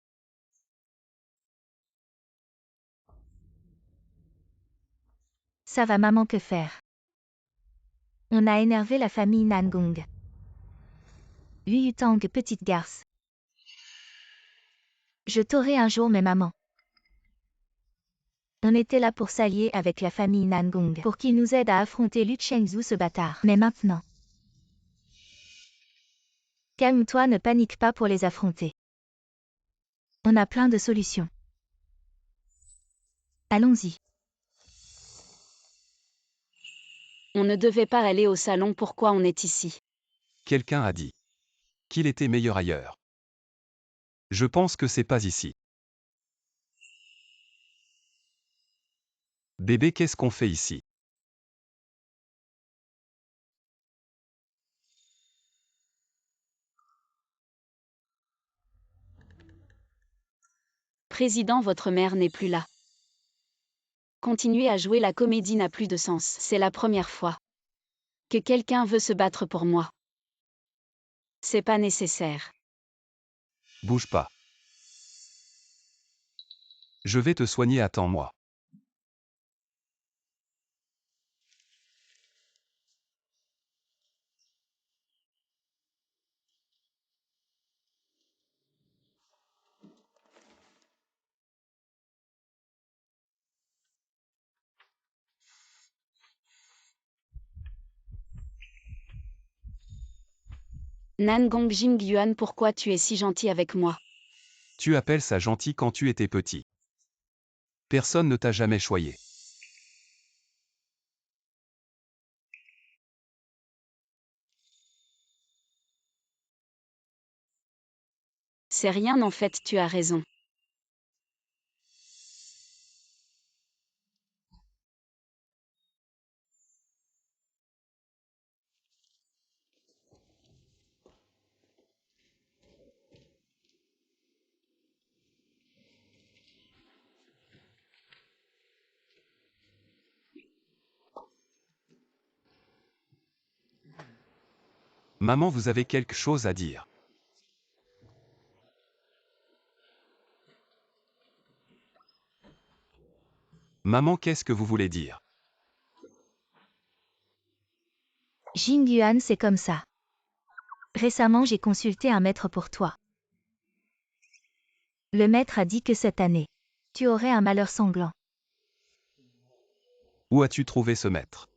Ça va, maman, que faire? On a énervé la famille Nangong. Yutang, petite garce. Je t'aurai un jour, mais maman. On était là pour s'allier avec la famille Nangong, pour qu'ils nous aident à affronter Lu Chengzu, ce bâtard. Mais maintenant. Calme-toi, ne panique pas pour les affronter. On a plein de solutions. Allons-y. On ne devait pas aller au salon, pourquoi on est ici? Quelqu'un a dit qu'il était meilleur ailleurs. Je pense que c'est pas ici. Bébé, qu'est-ce qu'on fait ici? Président, votre mère n'est plus là. Continuer à jouer la comédie n'a plus de sens. C'est la première fois que quelqu'un veut se battre pour moi. C'est pas nécessaire. Bouge pas. Je vais te soigner, attends-moi. Nangong Jingyuan, pourquoi tu es si gentil avec moi? Tu appelles ça gentil quand tu étais petit. Personne ne t'a jamais choyé. C'est rien en fait, tu as raison. Maman, vous avez quelque chose à dire. Maman, qu'est-ce que vous voulez dire? Jingyuan, c'est comme ça. Récemment, j'ai consulté un maître pour toi. Le maître a dit que cette année, tu aurais un malheur sanglant. Où as-tu trouvé ce maître?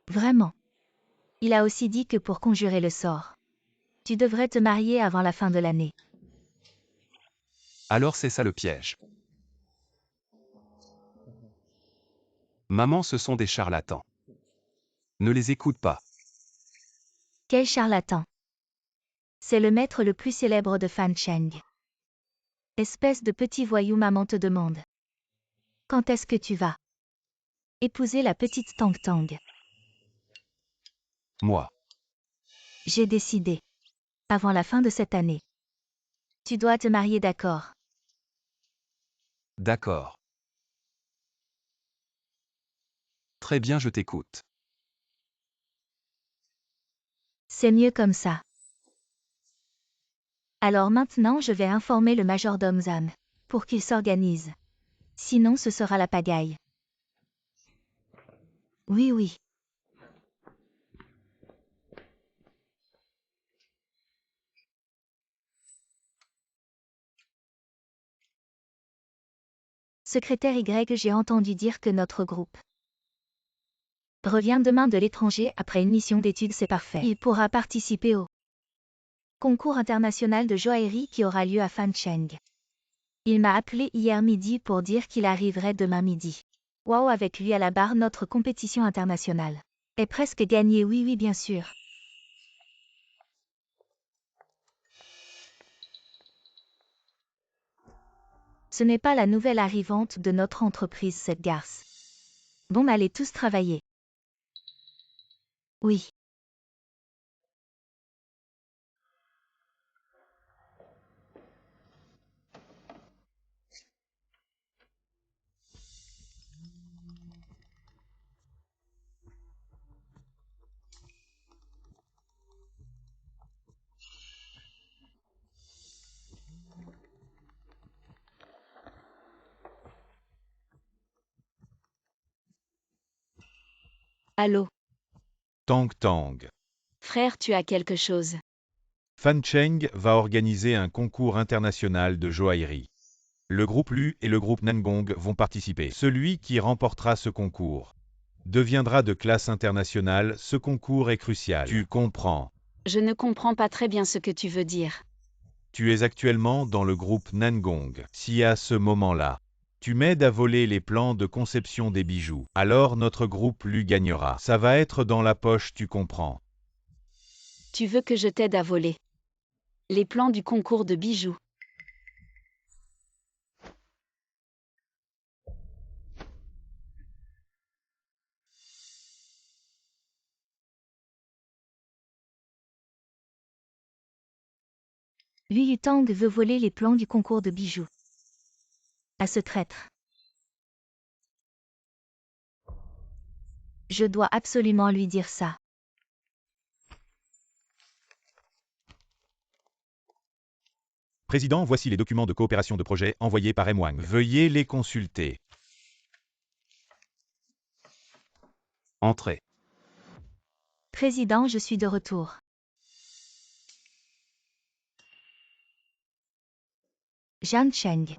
Vraiment. Il a aussi dit que pour conjurer le sort, tu devrais te marier avant la fin de l'année. Alors c'est ça le piège. Maman, ce sont des charlatans. Ne les écoute pas. Quel charlatan. C'est le maître le plus célèbre de Fan Cheng. Espèce de petit voyou, maman te demande. Quand est-ce que tu vas épouser la petite Tang Tang? Moi. J'ai décidé. Avant la fin de cette année. Tu dois te marier, d'accord? D'accord. Très bien, je t'écoute. C'est mieux comme ça. Alors maintenant je vais informer le majordome Zam, pour qu'il s'organise. Sinon ce sera la pagaille. Oui, oui. Secrétaire Y, j'ai entendu dire que notre groupe revient demain de l'étranger après une mission d'études, c'est parfait. Il pourra participer au concours international de joaillerie qui aura lieu à Fancheng. Il m'a appelé hier midi pour dire qu'il arriverait demain midi. Waouh, avec lui à la barre, notre compétition internationale est presque gagnée, oui, oui, bien sûr. Ce n'est pas la nouvelle arrivante de notre entreprise, cette garce. Bon, allez tous travailler. Oui. Allô? Tang Tang. Frère, tu as quelque chose. Fan Cheng va organiser un concours international de joaillerie. Le groupe Lu et le groupe Nangong vont participer. Celui qui remportera ce concours deviendra de classe internationale. Ce concours est crucial. Tu comprends? Je ne comprends pas très bien ce que tu veux dire. Tu es actuellement dans le groupe Nangong. Si à ce moment-là, tu m'aides à voler les plans de conception des bijoux, alors notre groupe Lu gagnera. Ça va être dans la poche, tu comprends? Tu veux que je t'aide à voler les plans du concours de bijoux? Lui Yutang veut voler les plans du concours de bijoux. À ce traître. Je dois absolument lui dire ça. Président, voici les documents de coopération de projet envoyés par M. Wang. Veuillez les consulter. Entrez. Président, je suis de retour. Jian Cheng.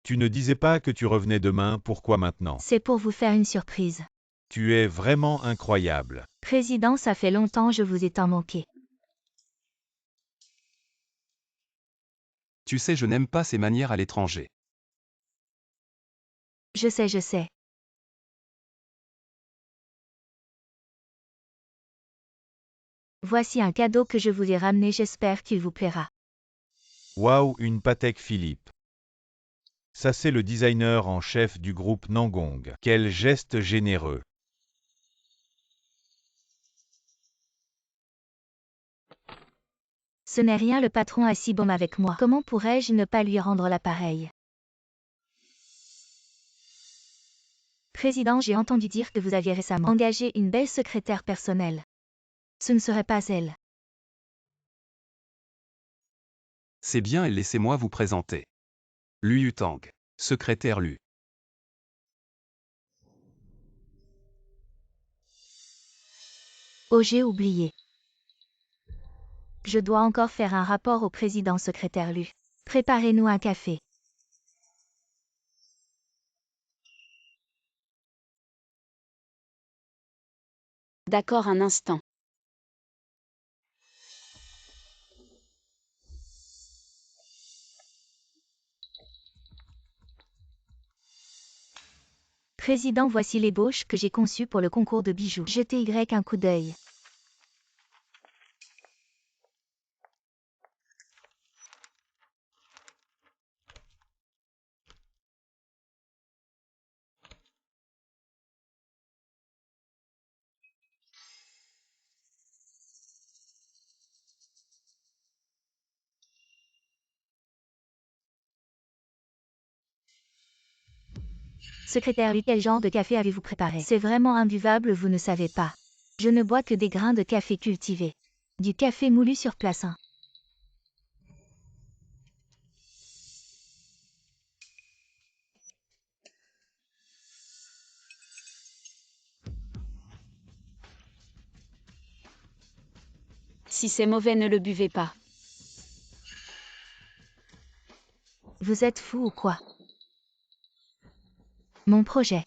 Tu ne disais pas que tu revenais demain, pourquoi maintenant? C'est pour vous faire une surprise. Tu es vraiment incroyable. Président, ça fait longtemps je vous ai tant manqué. Tu sais, je n'aime pas ces manières à l'étranger. Je sais, je sais. Voici un cadeau que je vous ai ramené, j'espère qu'il vous plaira. Waouh, une Patek Philippe. Ça c'est le designer en chef du groupe Nangong. Quel geste généreux. Ce n'est rien, le patron est si bon avec moi. Comment pourrais-je ne pas lui rendre l'appareil? Président, j'ai entendu dire que vous aviez récemment engagé une belle secrétaire personnelle. Ce ne serait pas elle. C'est bien et laissez-moi vous présenter. Lui Yutang, secrétaire Lu. Oh, j'ai oublié. Je dois encore faire un rapport au président secrétaire Lu. Préparez-nous un café. D'accord un instant. Président, voici l'ébauche que j'ai conçue pour le concours de bijoux. Jetez un coup d'œil. Secrétaire Lu, quel genre de café avez-vous préparé? C'est vraiment imbuvable, vous ne savez pas. Je ne bois que des grains de café cultivés. Du café moulu sur place. Si c'est mauvais, ne le buvez pas. Vous êtes fou ou quoi? Mon projet.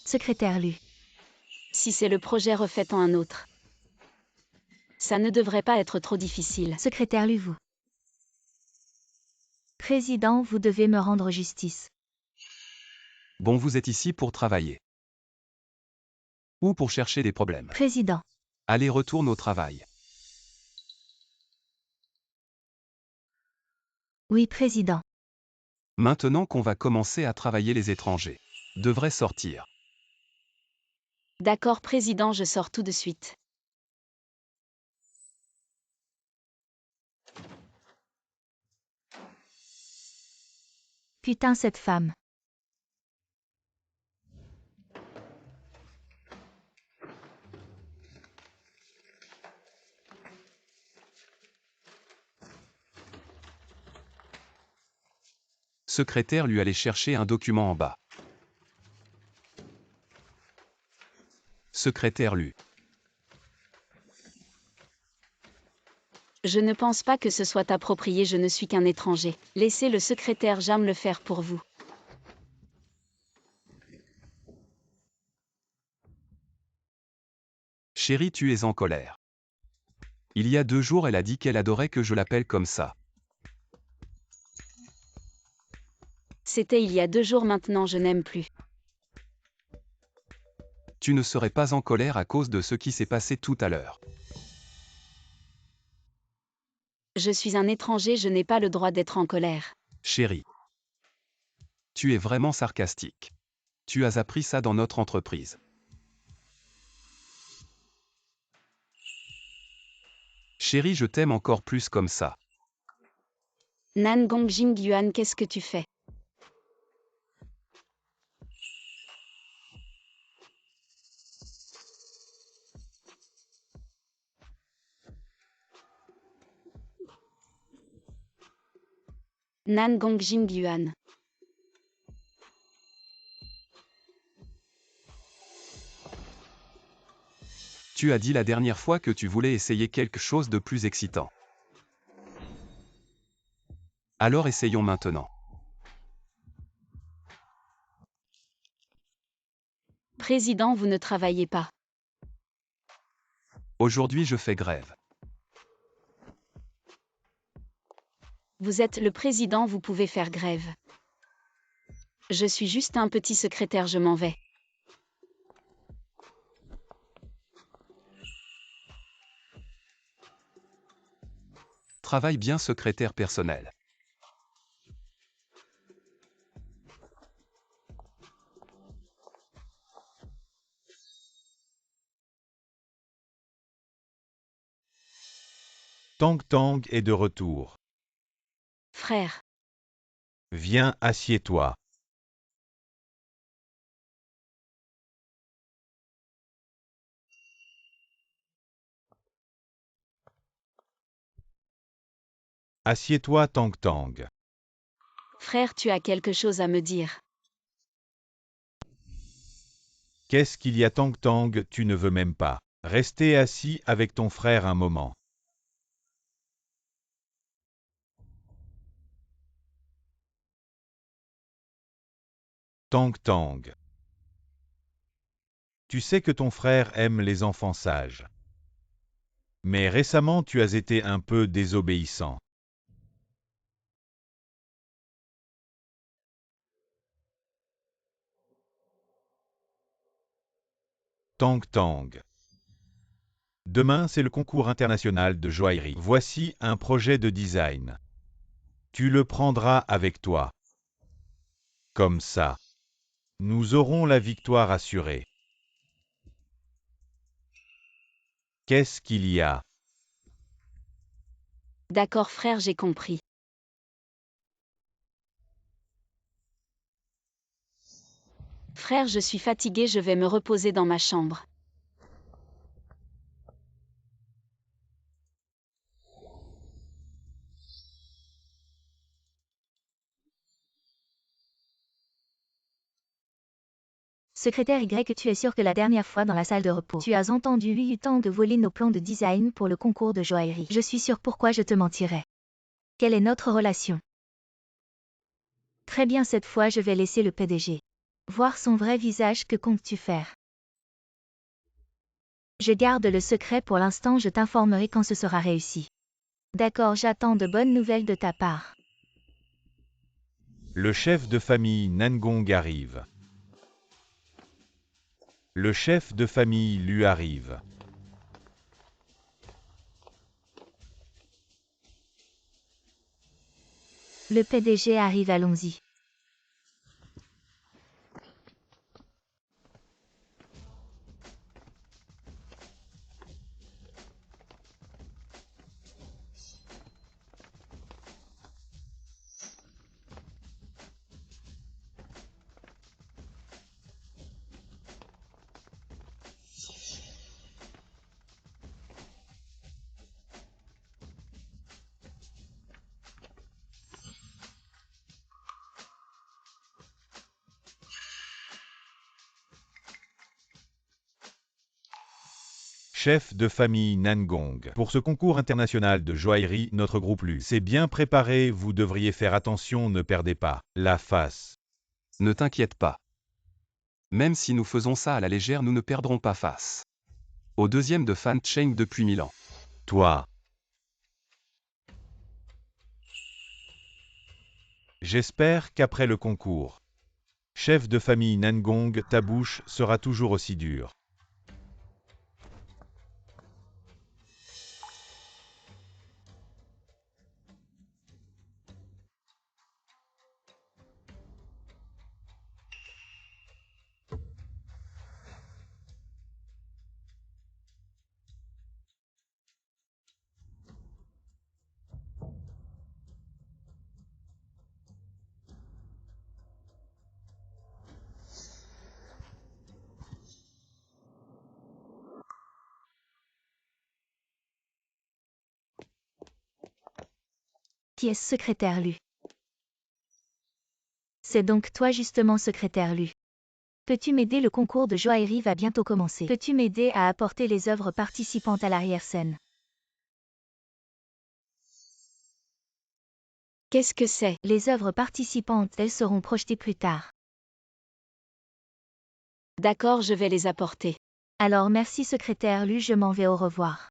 Secrétaire Lu. Si c'est le projet, refaites-en un autre. Ça ne devrait pas être trop difficile. Secrétaire Lu, vous. Président, vous devez me rendre justice. Bon, vous êtes ici pour travailler. Ou pour chercher des problèmes. Président. Allez, retourne au travail. Oui, président. Maintenant qu'on va commencer à travailler, les étrangers devraient sortir. D'accord président, je sors tout de suite. Putain, cette femme. Secrétaire lui allait chercher un document en bas. Secrétaire Lu. Je ne pense pas que ce soit approprié, je ne suis qu'un étranger. Laissez le secrétaire Jam le faire pour vous. Chérie, tu es en colère. Il y a 2 jours, elle a dit qu'elle adorait que je l'appelle comme ça. C'était il y a 2 jours, maintenant je n'aime plus. Tu ne serais pas en colère à cause de ce qui s'est passé tout à l'heure. Je suis un étranger, je n'ai pas le droit d'être en colère. Chérie. Tu es vraiment sarcastique. Tu as appris ça dans notre entreprise. Chérie, je t'aime encore plus comme ça. Nan Gongjing Yuan, qu'est-ce que tu fais? Nan Gongjing Yuan. Tu as dit la dernière fois que tu voulais essayer quelque chose de plus excitant. Alors essayons maintenant. Président, vous ne travaillez pas. Aujourd'hui je fais grève. Vous êtes le président, vous pouvez faire grève. Je suis juste un petit secrétaire, je m'en vais. Travaille bien, secrétaire personnel. Tang Tang est de retour. Frère, Viens, assieds-toi. Assieds-toi, Tang Tang. frère, tu as quelque chose à me dire. Qu'est-ce qu'il y a, Tang Tang? Tu ne veux même pas rester assis avec ton frère un moment. Tang Tang. Tu sais que ton frère aime les enfants sages. Mais récemment tu as été un peu désobéissant. Tang Tang. Demain c'est le concours international de joaillerie. Voici un projet de design. Tu le prendras avec toi. Comme ça. Nous aurons la victoire assurée. Qu'est-ce qu'il y a? D'accord frère, j'ai compris. Frère, je suis fatigué, je vais me reposer dans ma chambre. Secrétaire Y, tu es sûr que la dernière fois dans la salle de repos, tu as entendu Liu Tang voler nos plans de design pour le concours de joaillerie. Je suis sûr, pourquoi je te mentirais. Quelle est notre relation? Très bien, cette fois je vais laisser le PDG voir son vrai visage. Que comptes-tu faire? Je garde le secret pour l'instant, je t'informerai quand ce sera réussi. D'accord, j'attends de bonnes nouvelles de ta part. Le chef de famille Nangong arrive. Le chef de famille lui arrive. Le PDG arrive, allons-y. Chef de famille Nangong. Pour ce concours international de joaillerie, notre groupe Lu s'est bien préparé, vous devriez faire attention, ne perdez pas la face. Ne t'inquiète pas. Même si nous faisons ça à la légère, nous ne perdrons pas face. Au deuxième de Fan Cheng depuis 1000 ans. Toi. J'espère qu'après le concours, Chef de famille Nangong, ta bouche sera toujours aussi dure. Qui est-ce, secrétaire Lu? C'est donc toi justement, secrétaire Lu. Peux-tu m'aider? Le concours de joaillerie va bientôt commencer. Peux-tu m'aider à apporter les œuvres participantes à l'arrière-scène? Qu'est-ce que c'est? Les œuvres participantes, elles seront projetées plus tard. D'accord, je vais les apporter. Alors merci, secrétaire Lu, je m'en vais, au revoir.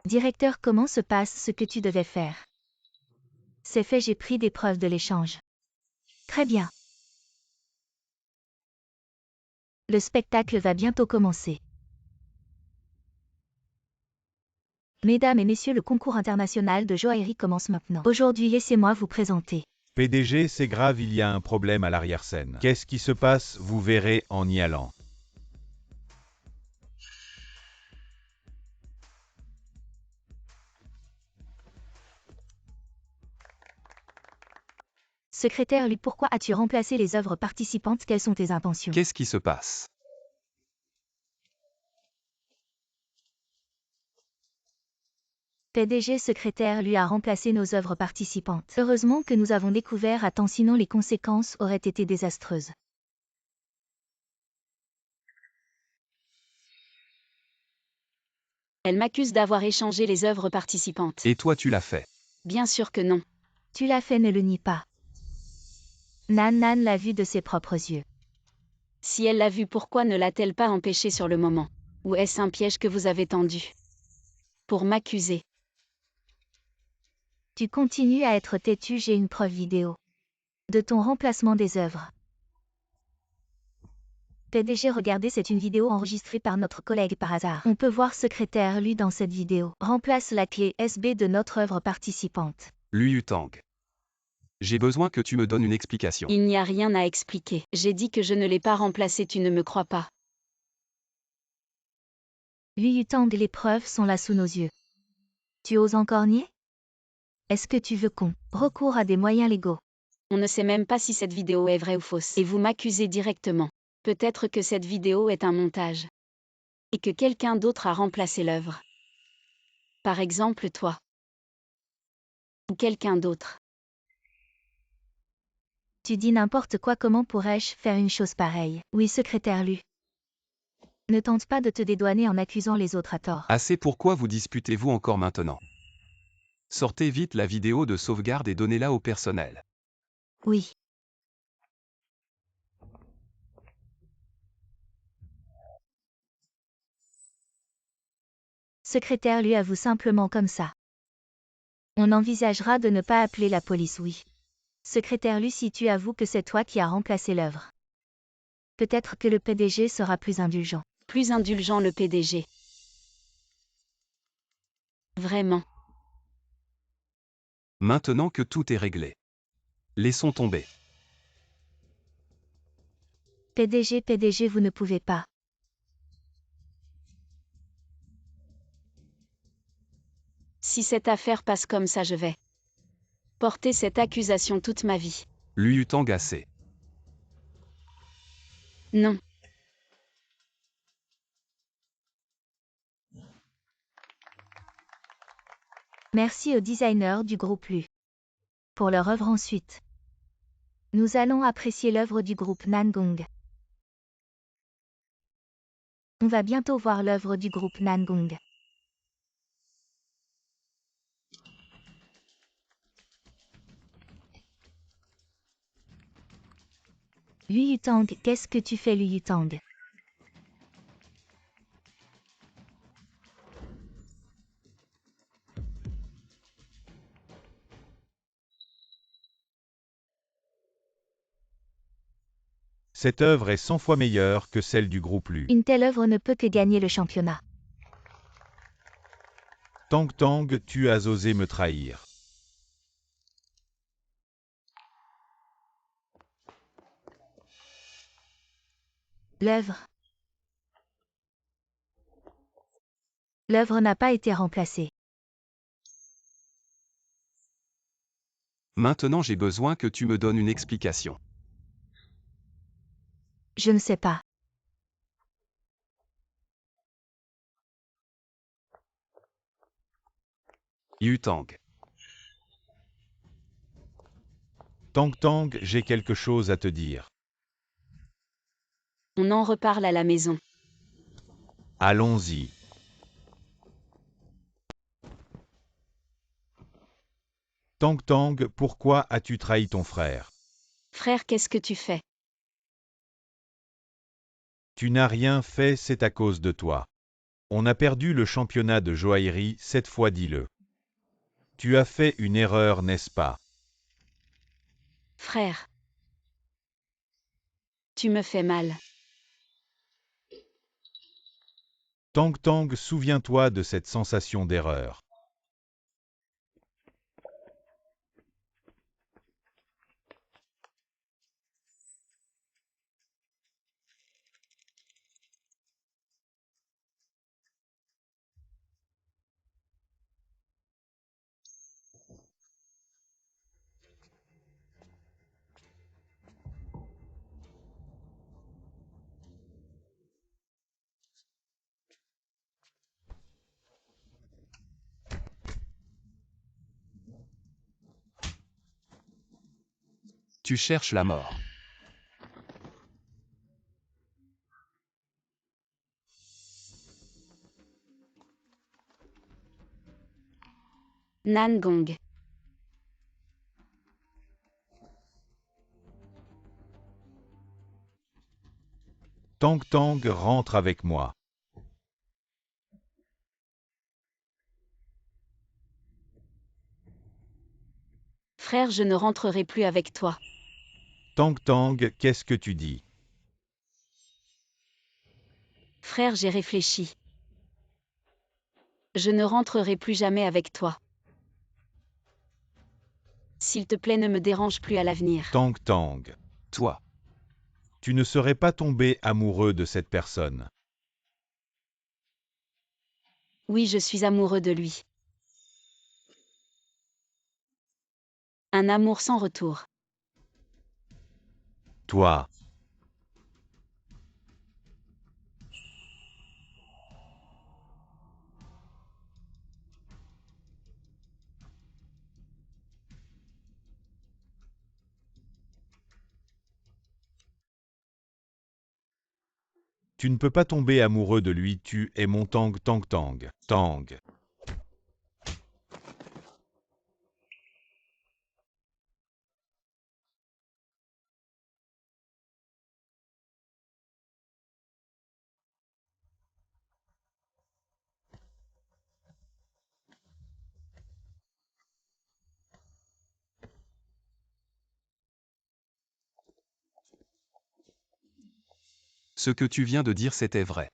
Directeur, comment se passe ce que tu devais faire? C'est fait, j'ai pris des preuves de l'échange. Très bien. Le spectacle va bientôt commencer. Mesdames et messieurs, le concours international de joaillerie commence maintenant. Aujourd'hui, laissez-moi vous présenter. PDG, c'est grave, il y a un problème à l'arrière-scène. Qu'est-ce qui se passe? Vous verrez en y allant. Secrétaire Lu, pourquoi as-tu remplacé les œuvres participantes? Quelles sont tes intentions? Qu'est-ce qui se passe? PDG, secrétaire Lu a remplacé nos œuvres participantes. Heureusement que nous avons découvert à temps, sinon les conséquences auraient été désastreuses. Elle m'accuse d'avoir échangé les œuvres participantes. Et toi tu l'as fait. Bien sûr que non. Tu l'as fait, ne le nie pas. Nan l'a vu de ses propres yeux. Si elle l'a vu, pourquoi ne l'a-t-elle pas empêché sur le moment? Ou est-ce un piège que vous avez tendu pour m'accuser? Tu continues à être têtu, j'ai une preuve vidéo de ton remplacement des œuvres. PDG, regardez, c'est une vidéo enregistrée par notre collègue par hasard. On peut voir secrétaire Lu dans cette vidéo. Remplace la clé USB de notre œuvre participante. Lu Yutang. J'ai besoin que tu me donnes une explication. Il n'y a rien à expliquer. J'ai dit que je ne l'ai pas remplacé, tu ne me crois pas. Lu Yutang, les preuves sont là sous nos yeux. Tu oses encore nier? Est-ce que tu veux qu'on recourt à des moyens légaux? On ne sait même pas si cette vidéo est vraie ou fausse. Et vous m'accusez directement. Peut-être que cette vidéo est un montage. Et que quelqu'un d'autre a remplacé l'œuvre. Par exemple toi. Ou quelqu'un d'autre. Tu dis n'importe quoi, comment pourrais-je faire une chose pareille? Oui, secrétaire Lu. Ne tente pas de te dédouaner en accusant les autres à tort. Assez, pourquoi vous disputez-vous encore maintenant? Sortez vite la vidéo de sauvegarde et donnez-la au personnel. Oui. Secrétaire Lu, avoue simplement comme ça. On envisagera de ne pas appeler la police, oui. Secrétaire Lu, si tu avoues que c'est toi qui as remplacé l'œuvre. Peut-être que le PDG sera plus indulgent. Plus indulgent, le PDG. Vraiment. Maintenant que tout est réglé. Laissons tomber. PDG, vous ne pouvez pas. Si cette affaire passe comme ça, je vais porter cette accusation toute ma vie. Lu Yutang, assez. Non. Merci aux designers du groupe Lu pour leur œuvre ensuite. Nous allons apprécier l'œuvre du groupe Nangong. On va bientôt voir l'œuvre du groupe Nangong. Liu Yutang, qu'est-ce que tu fais Liu Yutang? Cette œuvre est 100 fois meilleure que celle du groupe Lu. Une telle œuvre ne peut que gagner le championnat. Tang Tang, tu as osé me trahir. L'œuvre n'a pas été remplacée. Maintenant j'ai besoin que tu me donnes une explication. Je ne sais pas. Yutang. Tang Tang, j'ai quelque chose à te dire. On en reparle à la maison. Allons-y. Tang Tang, pourquoi as-tu trahi ton frère? Frère, qu'est-ce que tu fais? Tu n'as rien fait, c'est à cause de toi. On a perdu le championnat de joaillerie, cette fois dis-le. Tu as fait une erreur, n'est-ce pas? Frère. Tu me fais mal. Tang Tang, souviens-toi de cette sensation d'erreur. Tu cherches la mort. Nangong. Tang Tang, rentre avec moi. Frère, je ne rentrerai plus avec toi. Tang Tang, qu'est-ce que tu dis? Frère, j'ai réfléchi. Je ne rentrerai plus jamais avec toi. S'il te plaît, ne me dérange plus à l'avenir. Tang Tang, Toi. tu ne serais pas tombé amoureux de cette personne. Oui, je suis amoureux de lui. Un amour sans retour. Toi. Tu ne peux pas tomber amoureux de lui, tu es mon Tang Tang Tang. Tang. Ce que tu viens de dire c'était vrai.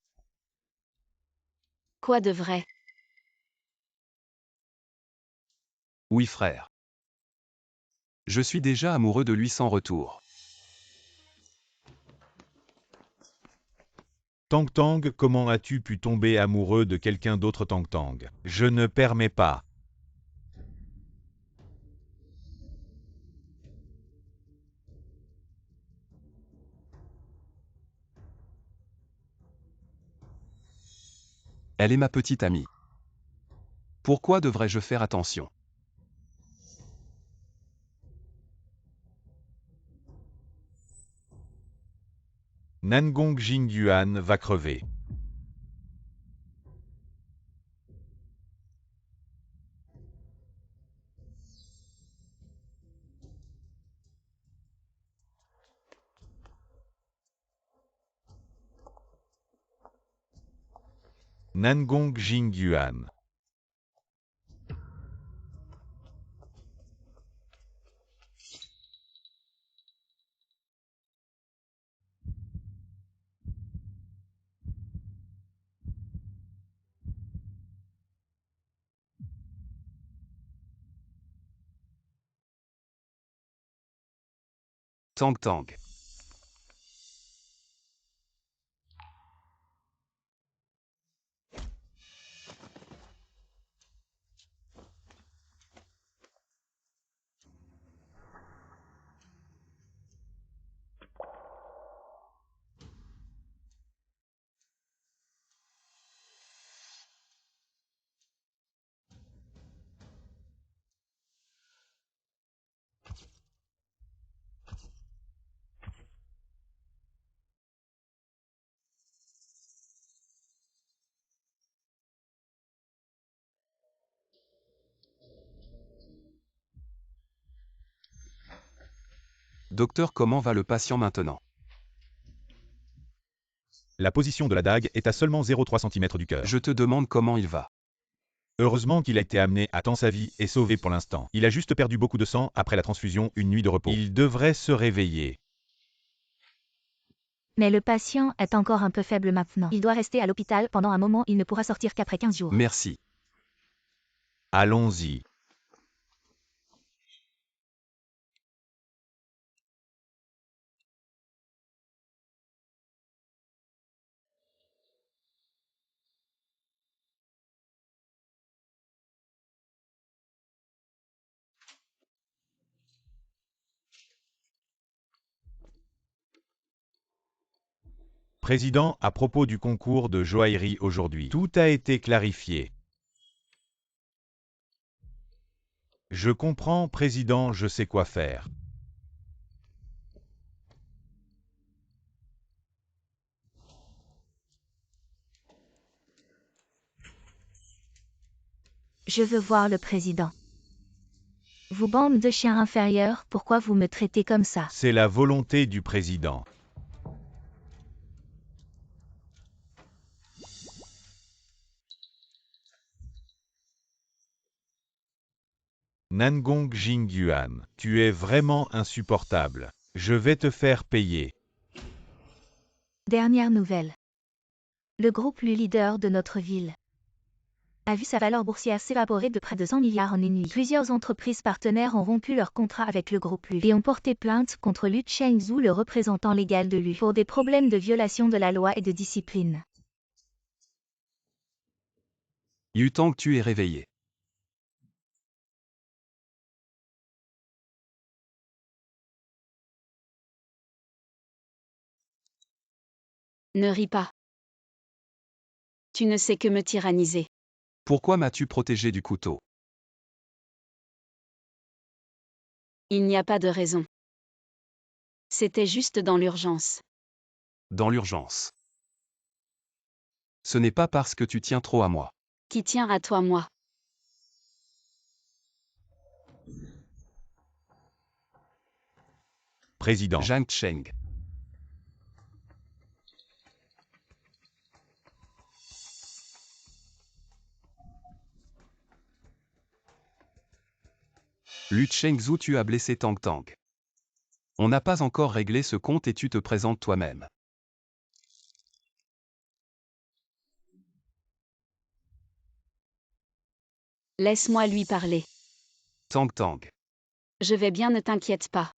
Quoi de vrai? Oui frère. Je suis déjà amoureux de lui sans retour. Tang Tang, comment as-tu pu tomber amoureux de quelqu'un d'autre Tang Tang? Je ne permets pas. Elle est ma petite amie. Pourquoi devrais-je faire attention? Nangong Jingyuan va crever. Nangong Jingyuan. Tang Tang. Docteur, comment va le patient maintenant? La position de la dague est à seulement 0,3 cm du cœur. Je te demande comment il va. Heureusement qu'il a été amené à temps, sa vie est sauvée pour l'instant. Il a juste perdu beaucoup de sang après la transfusion, une nuit de repos. Il devrait se réveiller. Mais le patient est encore un peu faible maintenant. Il doit rester à l'hôpital pendant un moment, il ne pourra sortir qu'après 15 jours. Merci. Allons-y. Président, à propos du concours de joaillerie aujourd'hui, tout a été clarifié. Je comprends, Président, je sais quoi faire. Je veux voir le président. Vous bande de chiens inférieurs, pourquoi vous me traitez comme ça? C'est la volonté du Président. Nangong Jingyuan, tu es vraiment insupportable. Je vais te faire payer. Dernière nouvelle. Le groupe Lu, leader de notre ville, a vu sa valeur boursière s'évaporer de près de 100 milliards en une nuit. Plusieurs entreprises partenaires ont rompu leur contrat avec le groupe Lu et ont porté plainte contre Lu Chengzhu, le représentant légal de Lu, pour des problèmes de violation de la loi et de discipline. Yutang, tu es réveillé. Ne ris pas. Tu ne sais que me tyranniser. Pourquoi m'as-tu protégé du couteau? Il n'y a pas de raison. C'était juste dans l'urgence. Dans l'urgence. Ce n'est pas parce que tu tiens trop à moi. Qui tient à toi, moi? Président. Zhang Cheng. Lu Chengzhu, tu as blessé Tang Tang. On n'a pas encore réglé ce compte et tu te présentes toi-même. Laisse-moi lui parler. Tang Tang. Je vais bien, ne t'inquiète pas.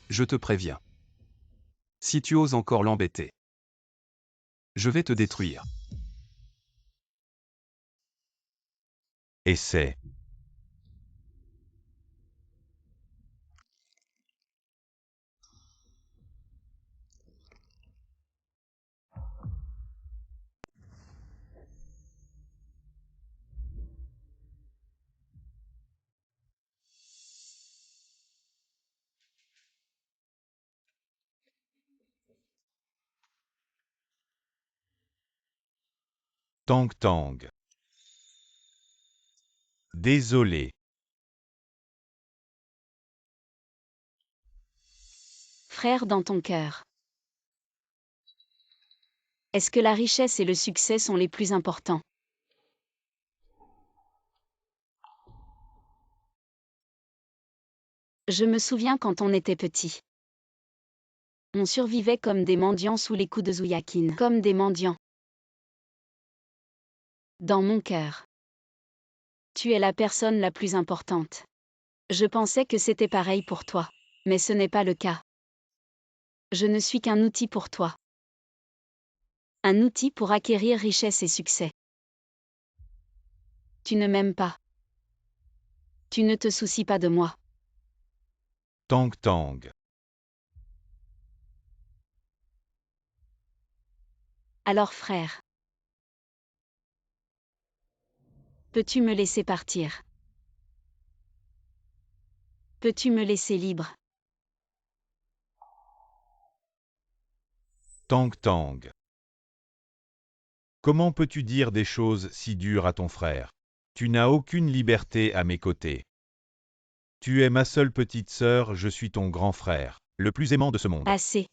Je te préviens. Si tu oses encore l'embêter, je vais te détruire. Essaie. Tang Tang. Désolé. Frère dans ton cœur. Est-ce que la richesse et le succès sont les plus importants? Je me souviens quand on était petit. On survivait comme des mendiants sous les coups de Zouyakin. Comme des mendiants. Dans mon cœur. Tu es la personne la plus importante. Je pensais que c'était pareil pour toi. Mais ce n'est pas le cas. Je ne suis qu'un outil pour toi. Un outil pour acquérir richesse et succès. Tu ne m'aimes pas. Tu ne te soucies pas de moi. Tang Tang. Alors frère. Peux-tu me laisser partir? Peux-tu me laisser libre? Tang Tang. Comment peux-tu dire des choses si dures à ton frère? Tu n'as aucune liberté à mes côtés. Tu es ma seule petite sœur, je suis ton grand frère, le plus aimant de ce monde. Assez.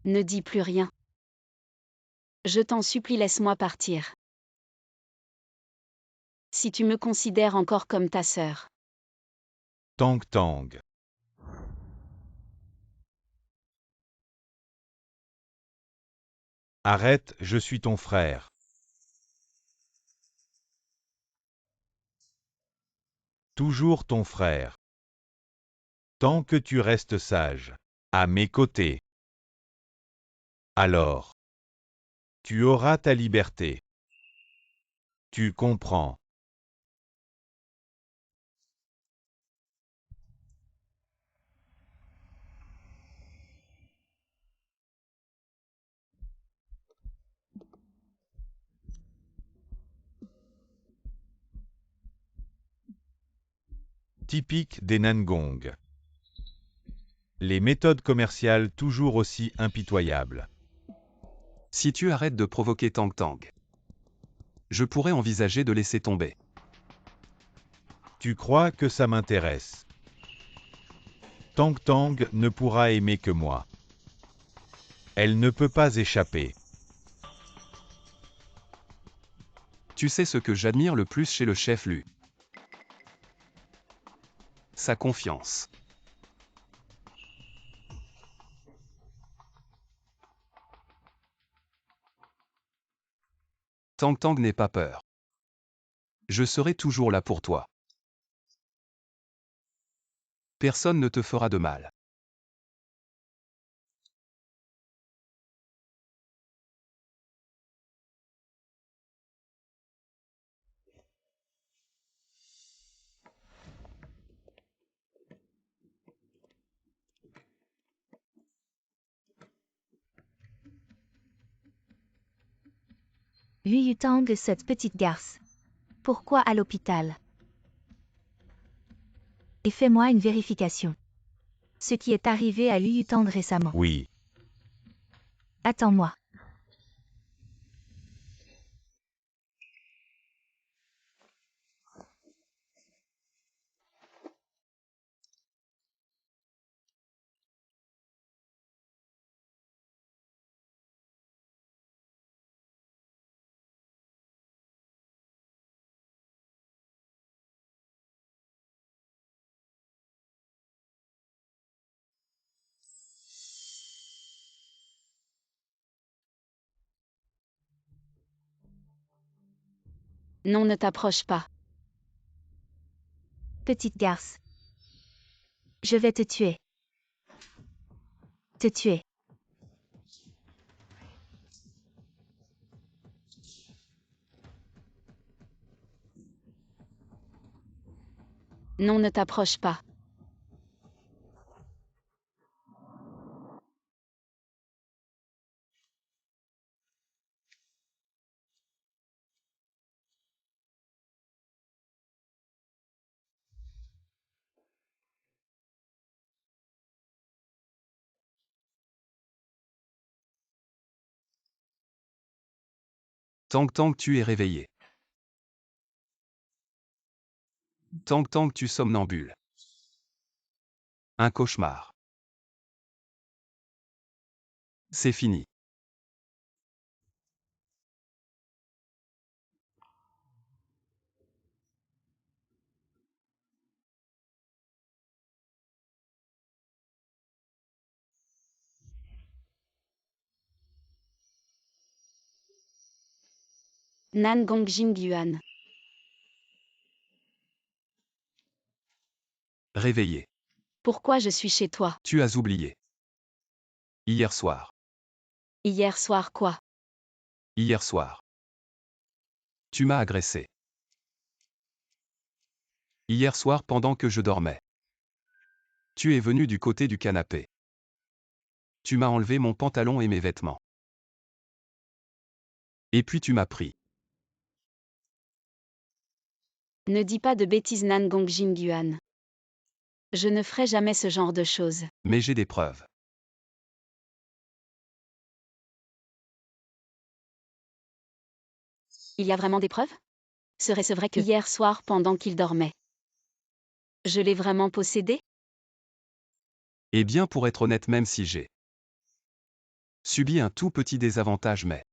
Ne dis plus rien. Je t'en supplie, laisse-moi partir. Si tu me considères encore comme ta sœur. Tang Tang. Arrête, je suis ton frère. Toujours ton frère. Tant que tu restes sage. À mes côtés. Alors. Tu auras ta liberté. Tu comprends. Typique des Nangong. Les méthodes commerciales toujours aussi impitoyables. Si tu arrêtes de provoquer Tang Tang, je pourrais envisager de laisser tomber. Tu crois que ça m'intéresse? Tang Tang ne pourra aimer que moi. Elle ne peut pas échapper. Tu sais ce que j'admire le plus chez le chef Lu? Sa confiance. Tang Tang n'aie pas peur. Je serai toujours là pour toi. Personne ne te fera de mal. Yu Yutang, cette petite garce. Pourquoi à l'hôpital? Et fais-moi une vérification. Ce qui est arrivé à Yu Yutang récemment. Oui. Attends-moi. Non, ne t'approche pas. Petite garce. Je vais te tuer. Te tuer. Non, ne t'approche pas. Tang tu es réveillé. Tang tu somnambule. Un cauchemar. C'est fini. Nan Gongjin Yuan. Réveillé. Pourquoi je suis chez toi? Tu as oublié. Hier soir. Hier soir quoi? Hier soir. Tu m'as agressé. Hier soir pendant que je dormais. Tu es venu du côté du canapé. Tu m'as enlevé mon pantalon et mes vêtements. Et puis tu m'as pris. Ne dis pas de bêtises Nan Gongjin Yuan. Je ne ferai jamais ce genre de choses. Mais j'ai des preuves. Il y a vraiment des preuves? Serait-ce vrai que hier soir pendant qu'il dormait, je l'ai vraiment possédé? Eh bien pour être honnête même si j'ai subi un tout petit désavantage mais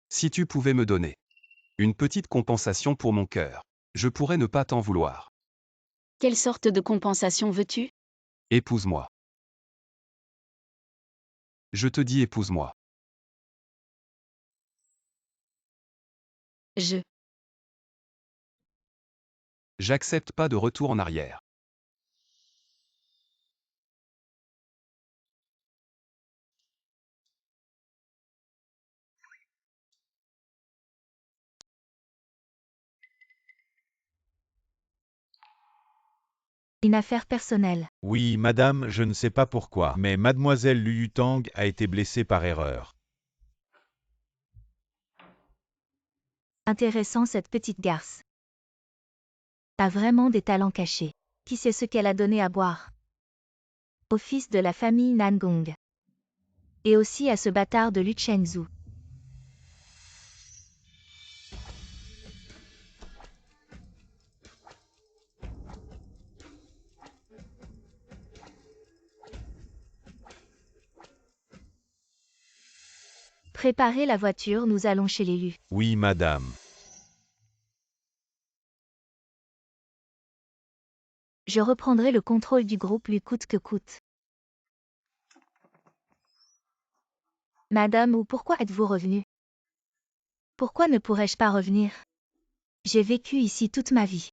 si tu pouvais me donner une petite compensation pour mon cœur, je pourrais ne pas t'en vouloir. Quelle sorte de compensation veux-tu? Épouse-moi. Je te dis épouse-moi. J'accepte pas de retour en arrière. Une affaire personnelle. Oui, madame, je ne sais pas pourquoi, mais mademoiselle Liu Tang a été blessée par erreur. Intéressant cette petite garce. A vraiment des talents cachés. Qui sait ce qu'elle a donné à boire? Au fils de la famille Nangong. Et aussi à ce bâtard de Lu Chenzhou. Préparez la voiture, nous allons chez l'élu. Oui, madame. Je reprendrai le contrôle du groupe lui coûte que coûte. Madame, ou pourquoi êtes-vous revenue? Pourquoi ne pourrais-je pas revenir? J'ai vécu ici toute ma vie.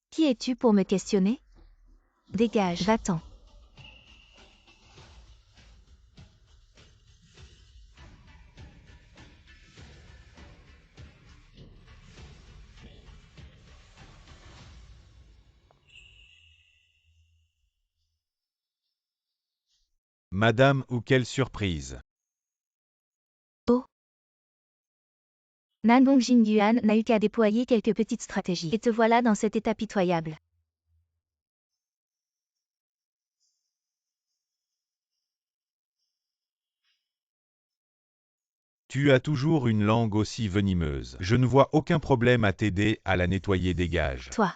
Qui es-tu pour me questionner? Dégage, va-t'en. Madame, ou quelle surprise. Nangong Yuan n'a eu qu'à déployer quelques petites stratégies. Et te voilà dans cet état pitoyable. Tu as toujours une langue aussi venimeuse. Je ne vois aucun problème à t'aider à la nettoyer, dégage. Toi.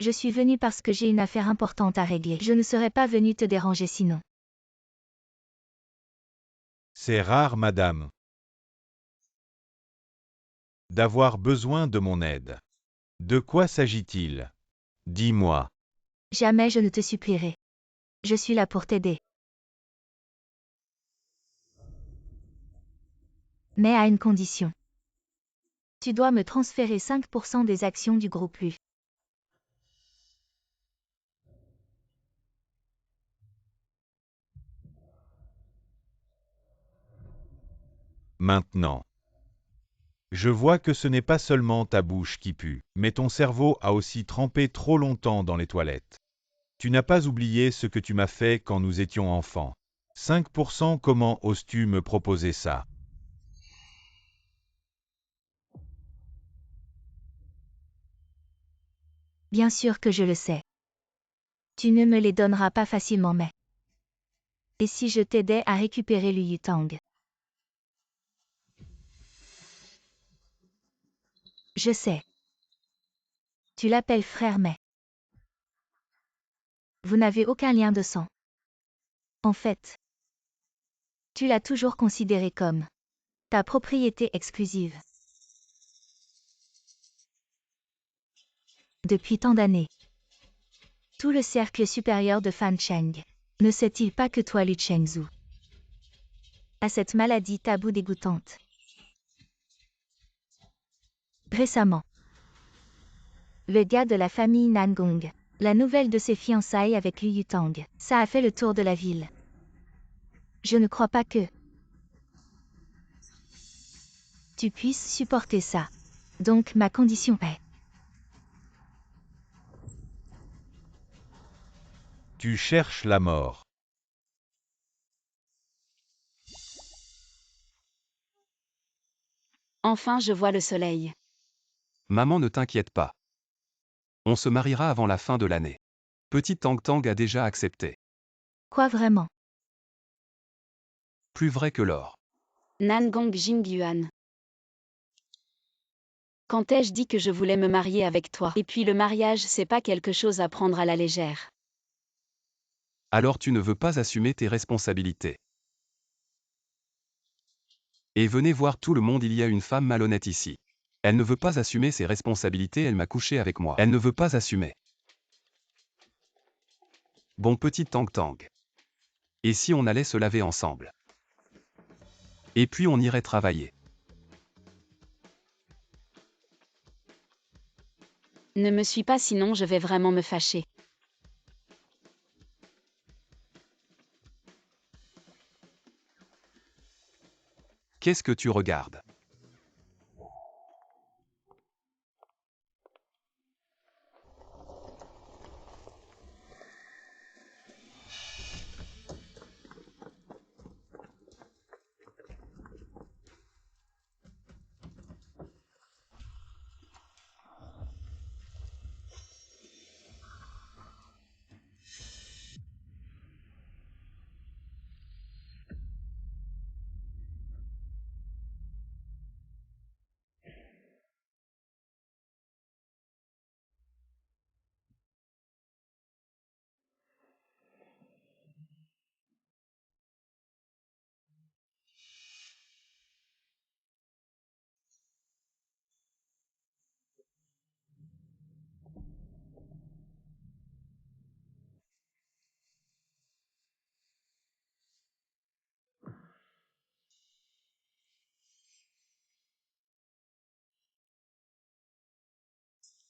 Je suis venu parce que j'ai une affaire importante à régler. Je ne serais pas venu te déranger sinon. C'est rare, madame, d'avoir besoin de mon aide. De quoi s'agit-il? Dis-moi. Jamais je ne te supplierai. Je suis là pour t'aider. Mais à une condition. Tu dois me transférer 5% des actions du groupe Lu. Maintenant. Je vois que ce n'est pas seulement ta bouche qui pue, mais ton cerveau a aussi trempé trop longtemps dans les toilettes. Tu n'as pas oublié ce que tu m'as fait quand nous étions enfants. 5%, comment oses-tu me proposer ça? Bien sûr que je le sais. Tu ne me les donneras pas facilement mais... Et si je t'aidais à récupérer Liu Yutang? Je sais. Tu l'appelles frère mais... Vous n'avez aucun lien de sang. En fait, tu l'as toujours considéré comme ta propriété exclusive. Depuis tant d'années. Tout le cercle supérieur de Fan Cheng. Ne sait-il pas que toi, Lu Chengzu, as cette maladie taboue dégoûtante? Récemment, le gars de la famille Nangong, la nouvelle de ses fiançailles avec Liu Yutang, ça a fait le tour de la ville. Je ne crois pas que tu puisses supporter ça. Donc ma condition est... Tu cherches la mort. Enfin je vois le soleil. Maman, ne t'inquiète pas. On se mariera avant la fin de l'année. Petit Tang Tang a déjà accepté. Quoi vraiment? Plus vrai que l'or. Nangong Jingyuan. Quand ai-je dit que je voulais me marier avec toi? Et puis le mariage, c'est pas quelque chose à prendre à la légère. Alors tu ne veux pas assumer tes responsabilités. Et venez voir tout le monde, il y a une femme malhonnête ici. Elle ne veut pas assumer ses responsabilités, elle m'a couché avec moi. Elle ne veut pas assumer. Bon petit Tang Tang. Et si on allait se laver ensemble? Et puis on irait travailler. Ne me suis pas, sinon je vais vraiment me fâcher. Qu'est-ce que tu regardes?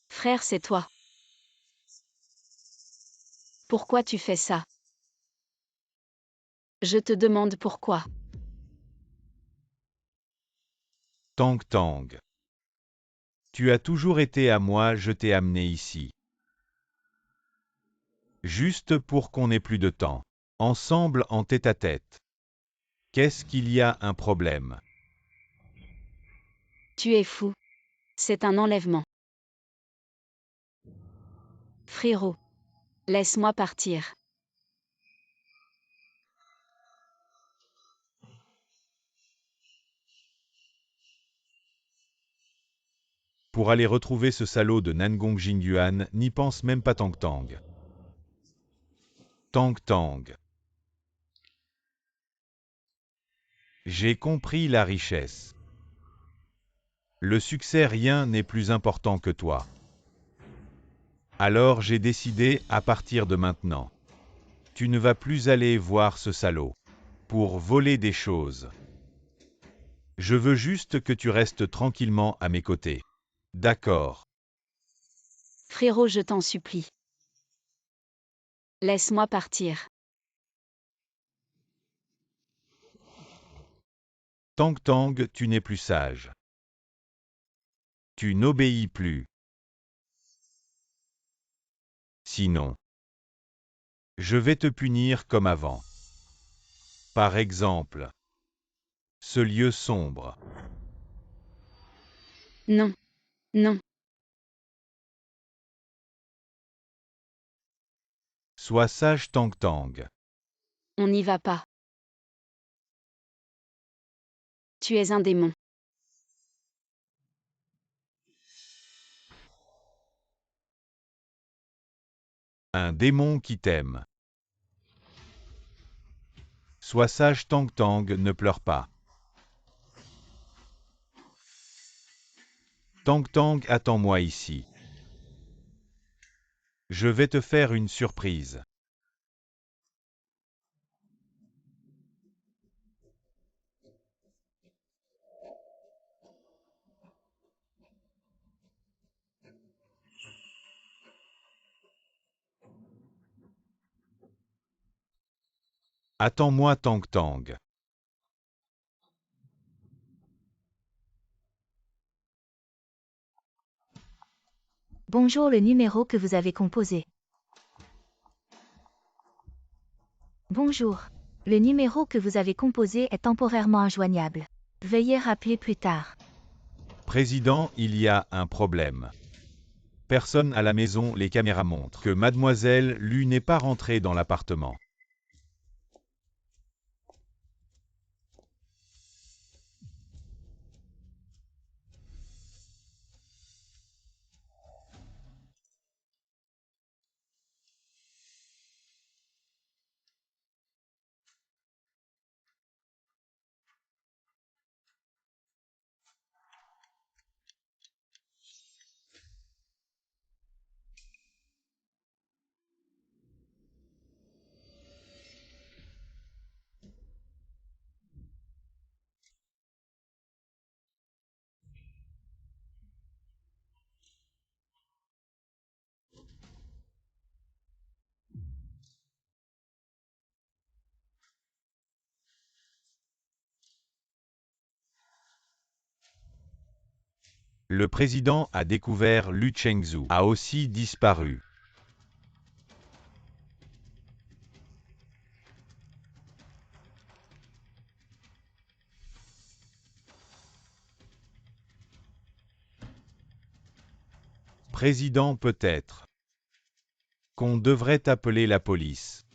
Frère, c'est toi. Pourquoi tu fais ça? Je te demande pourquoi. Tang Tang. Tu as toujours été à moi, je t'ai amené ici. Juste pour qu'on ait plus de temps. Ensemble en tête-à-tête. Qu'est-ce qu'il y a un problème? Tu es fou. C'est un enlèvement. Frérot. Laisse-moi partir. Pour aller retrouver ce salaud de Nangong Jingyuan, n'y pense même pas Tang Tang. Tang Tang. J'ai compris la richesse. Le succès, rien n'est plus important que toi. Alors j'ai décidé, à partir de maintenant, tu ne vas plus aller voir ce salaud pour voler des choses. Je veux juste que tu restes tranquillement à mes côtés. D'accord. Frérot, je t'en supplie. Laisse-moi partir. Tang Tang, tu n'es plus sage. Tu n'obéis plus. Sinon, je vais te punir comme avant. Par exemple, ce lieu sombre. Non. Non. Sois sage Tang Tang. On n'y va pas. Tu es un démon. Un démon qui t'aime. Sois sage Tang Tang, ne pleure pas. Tang Tang, attends-moi ici. Je vais te faire une surprise. Attends-moi Tang Tang. Bonjour, le numéro que vous avez composé. Bonjour. Le numéro que vous avez composé est temporairement injoignable. Veuillez rappeler plus tard. Président, il y a un problème. Personne à la maison, les caméras montrent que mademoiselle Lu n'est pas rentrée dans l'appartement. Le président a découvert Lu Chengzhu a aussi disparu. Président, peut-être qu'on devrait appeler la police.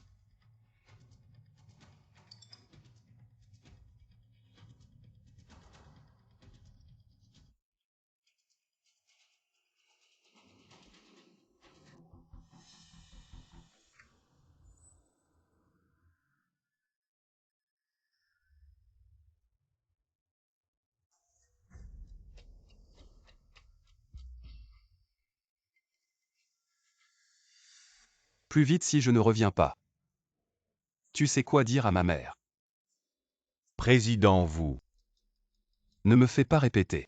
Plus vite si je ne reviens pas. Tu sais quoi dire à ma mère. Président, vous. Ne me fais pas répéter.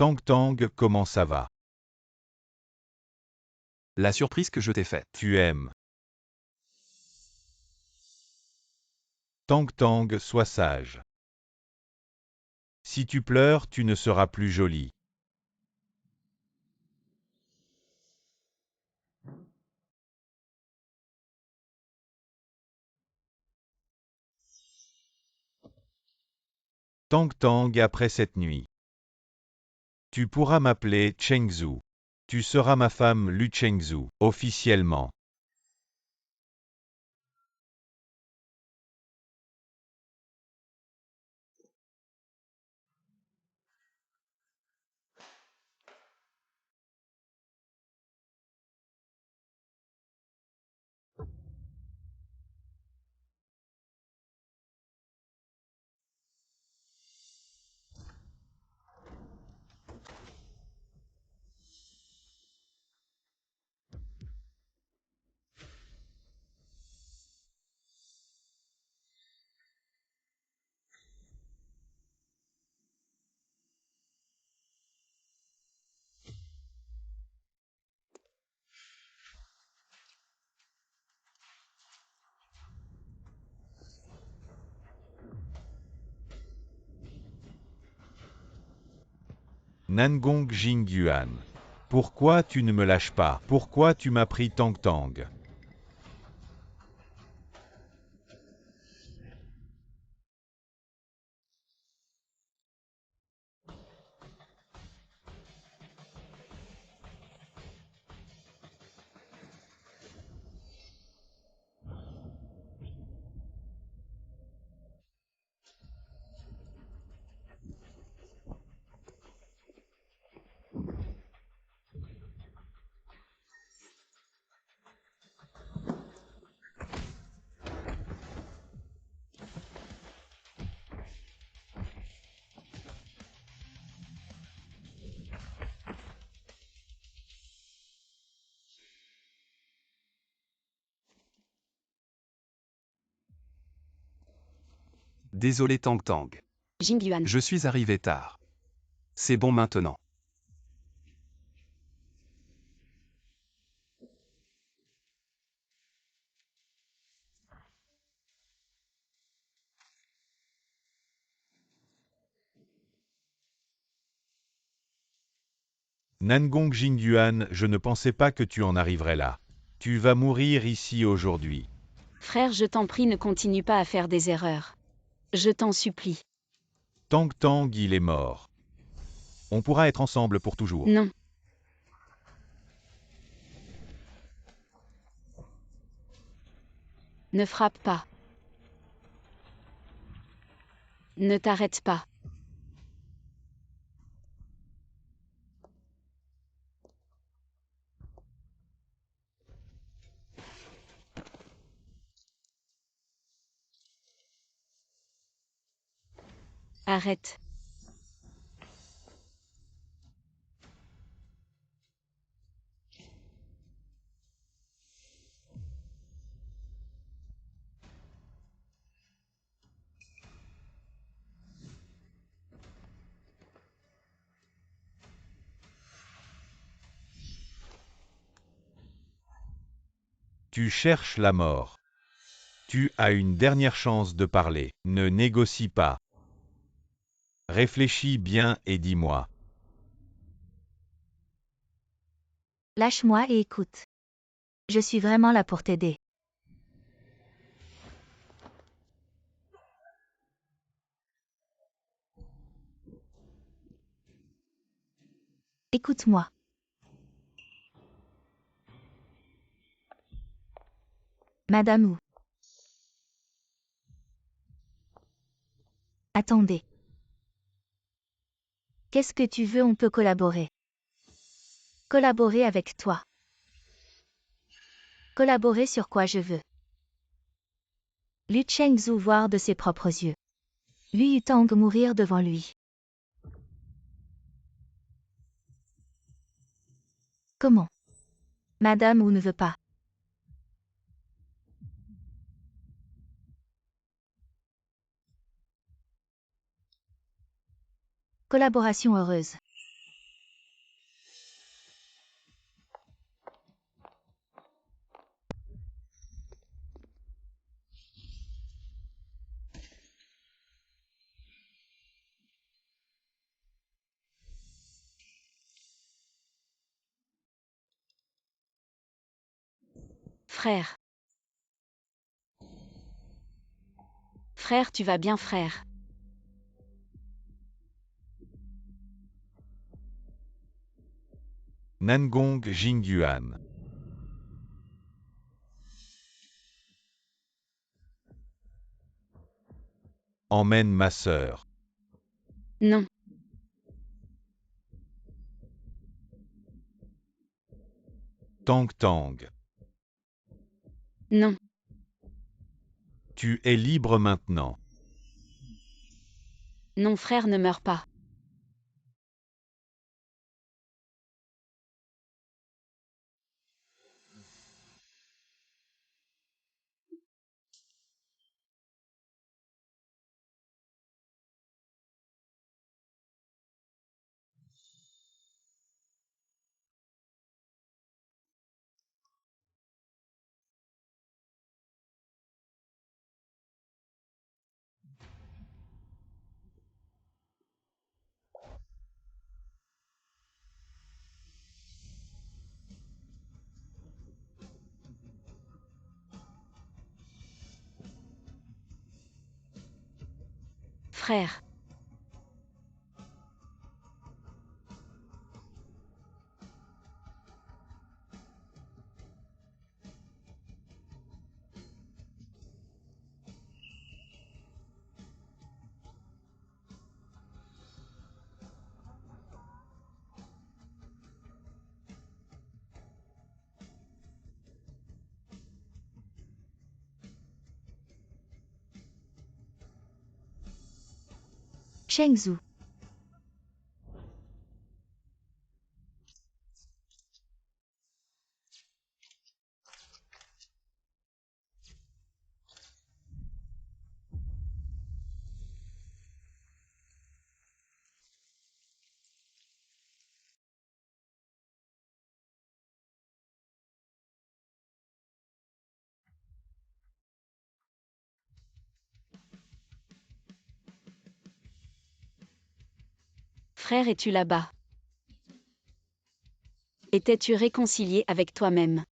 Tang Tang, comment ça va? La surprise que je t'ai faite. Tu aimes. Tang Tang, sois sage. Si tu pleures, tu ne seras plus jolie. Tang Tang, après cette nuit. Tu pourras m'appeler Chengzu. Tu seras ma femme Lu Chengzu, officiellement. Nangong Jingyuan. Pourquoi tu ne me lâches pas? Pourquoi tu m'as pris Tang Tang? Désolé Tang Tang. Jingyuan. Je suis arrivé tard. C'est bon maintenant. Nangong Jingyuan, je ne pensais pas que tu en arriverais là. Tu vas mourir ici aujourd'hui. Frère, je t'en prie, ne continue pas à faire des erreurs. Je t'en supplie. Tang Tang, il est mort. On pourra être ensemble pour toujours. Non. Ne frappe pas. Ne t'arrête pas. Arrête. Tu cherches la mort. Tu as une dernière chance de parler. Ne négocie pas. Réfléchis bien et dis-moi. Lâche-moi et écoute. Je suis vraiment là pour t'aider. Écoute-moi. Madame Wu. Attendez. Qu'est-ce que tu veux? On peut collaborer. Collaborer avec toi. Collaborer sur quoi je veux. Lu Chengzu voir de ses propres yeux. Lu Yutang mourir devant lui. Comment? Madame Wu ne veut pas. Collaboration heureuse. Frère. Frère, tu vas bien, frère. Nangong Jingyuan. Emmène ma sœur. Non. Tang Tang. Non. Tu es libre maintenant. Non, frère, ne meurs pas. Frère. Chengzu. Frère, es-tu là-bas? Étais-tu réconcilié avec toi-même?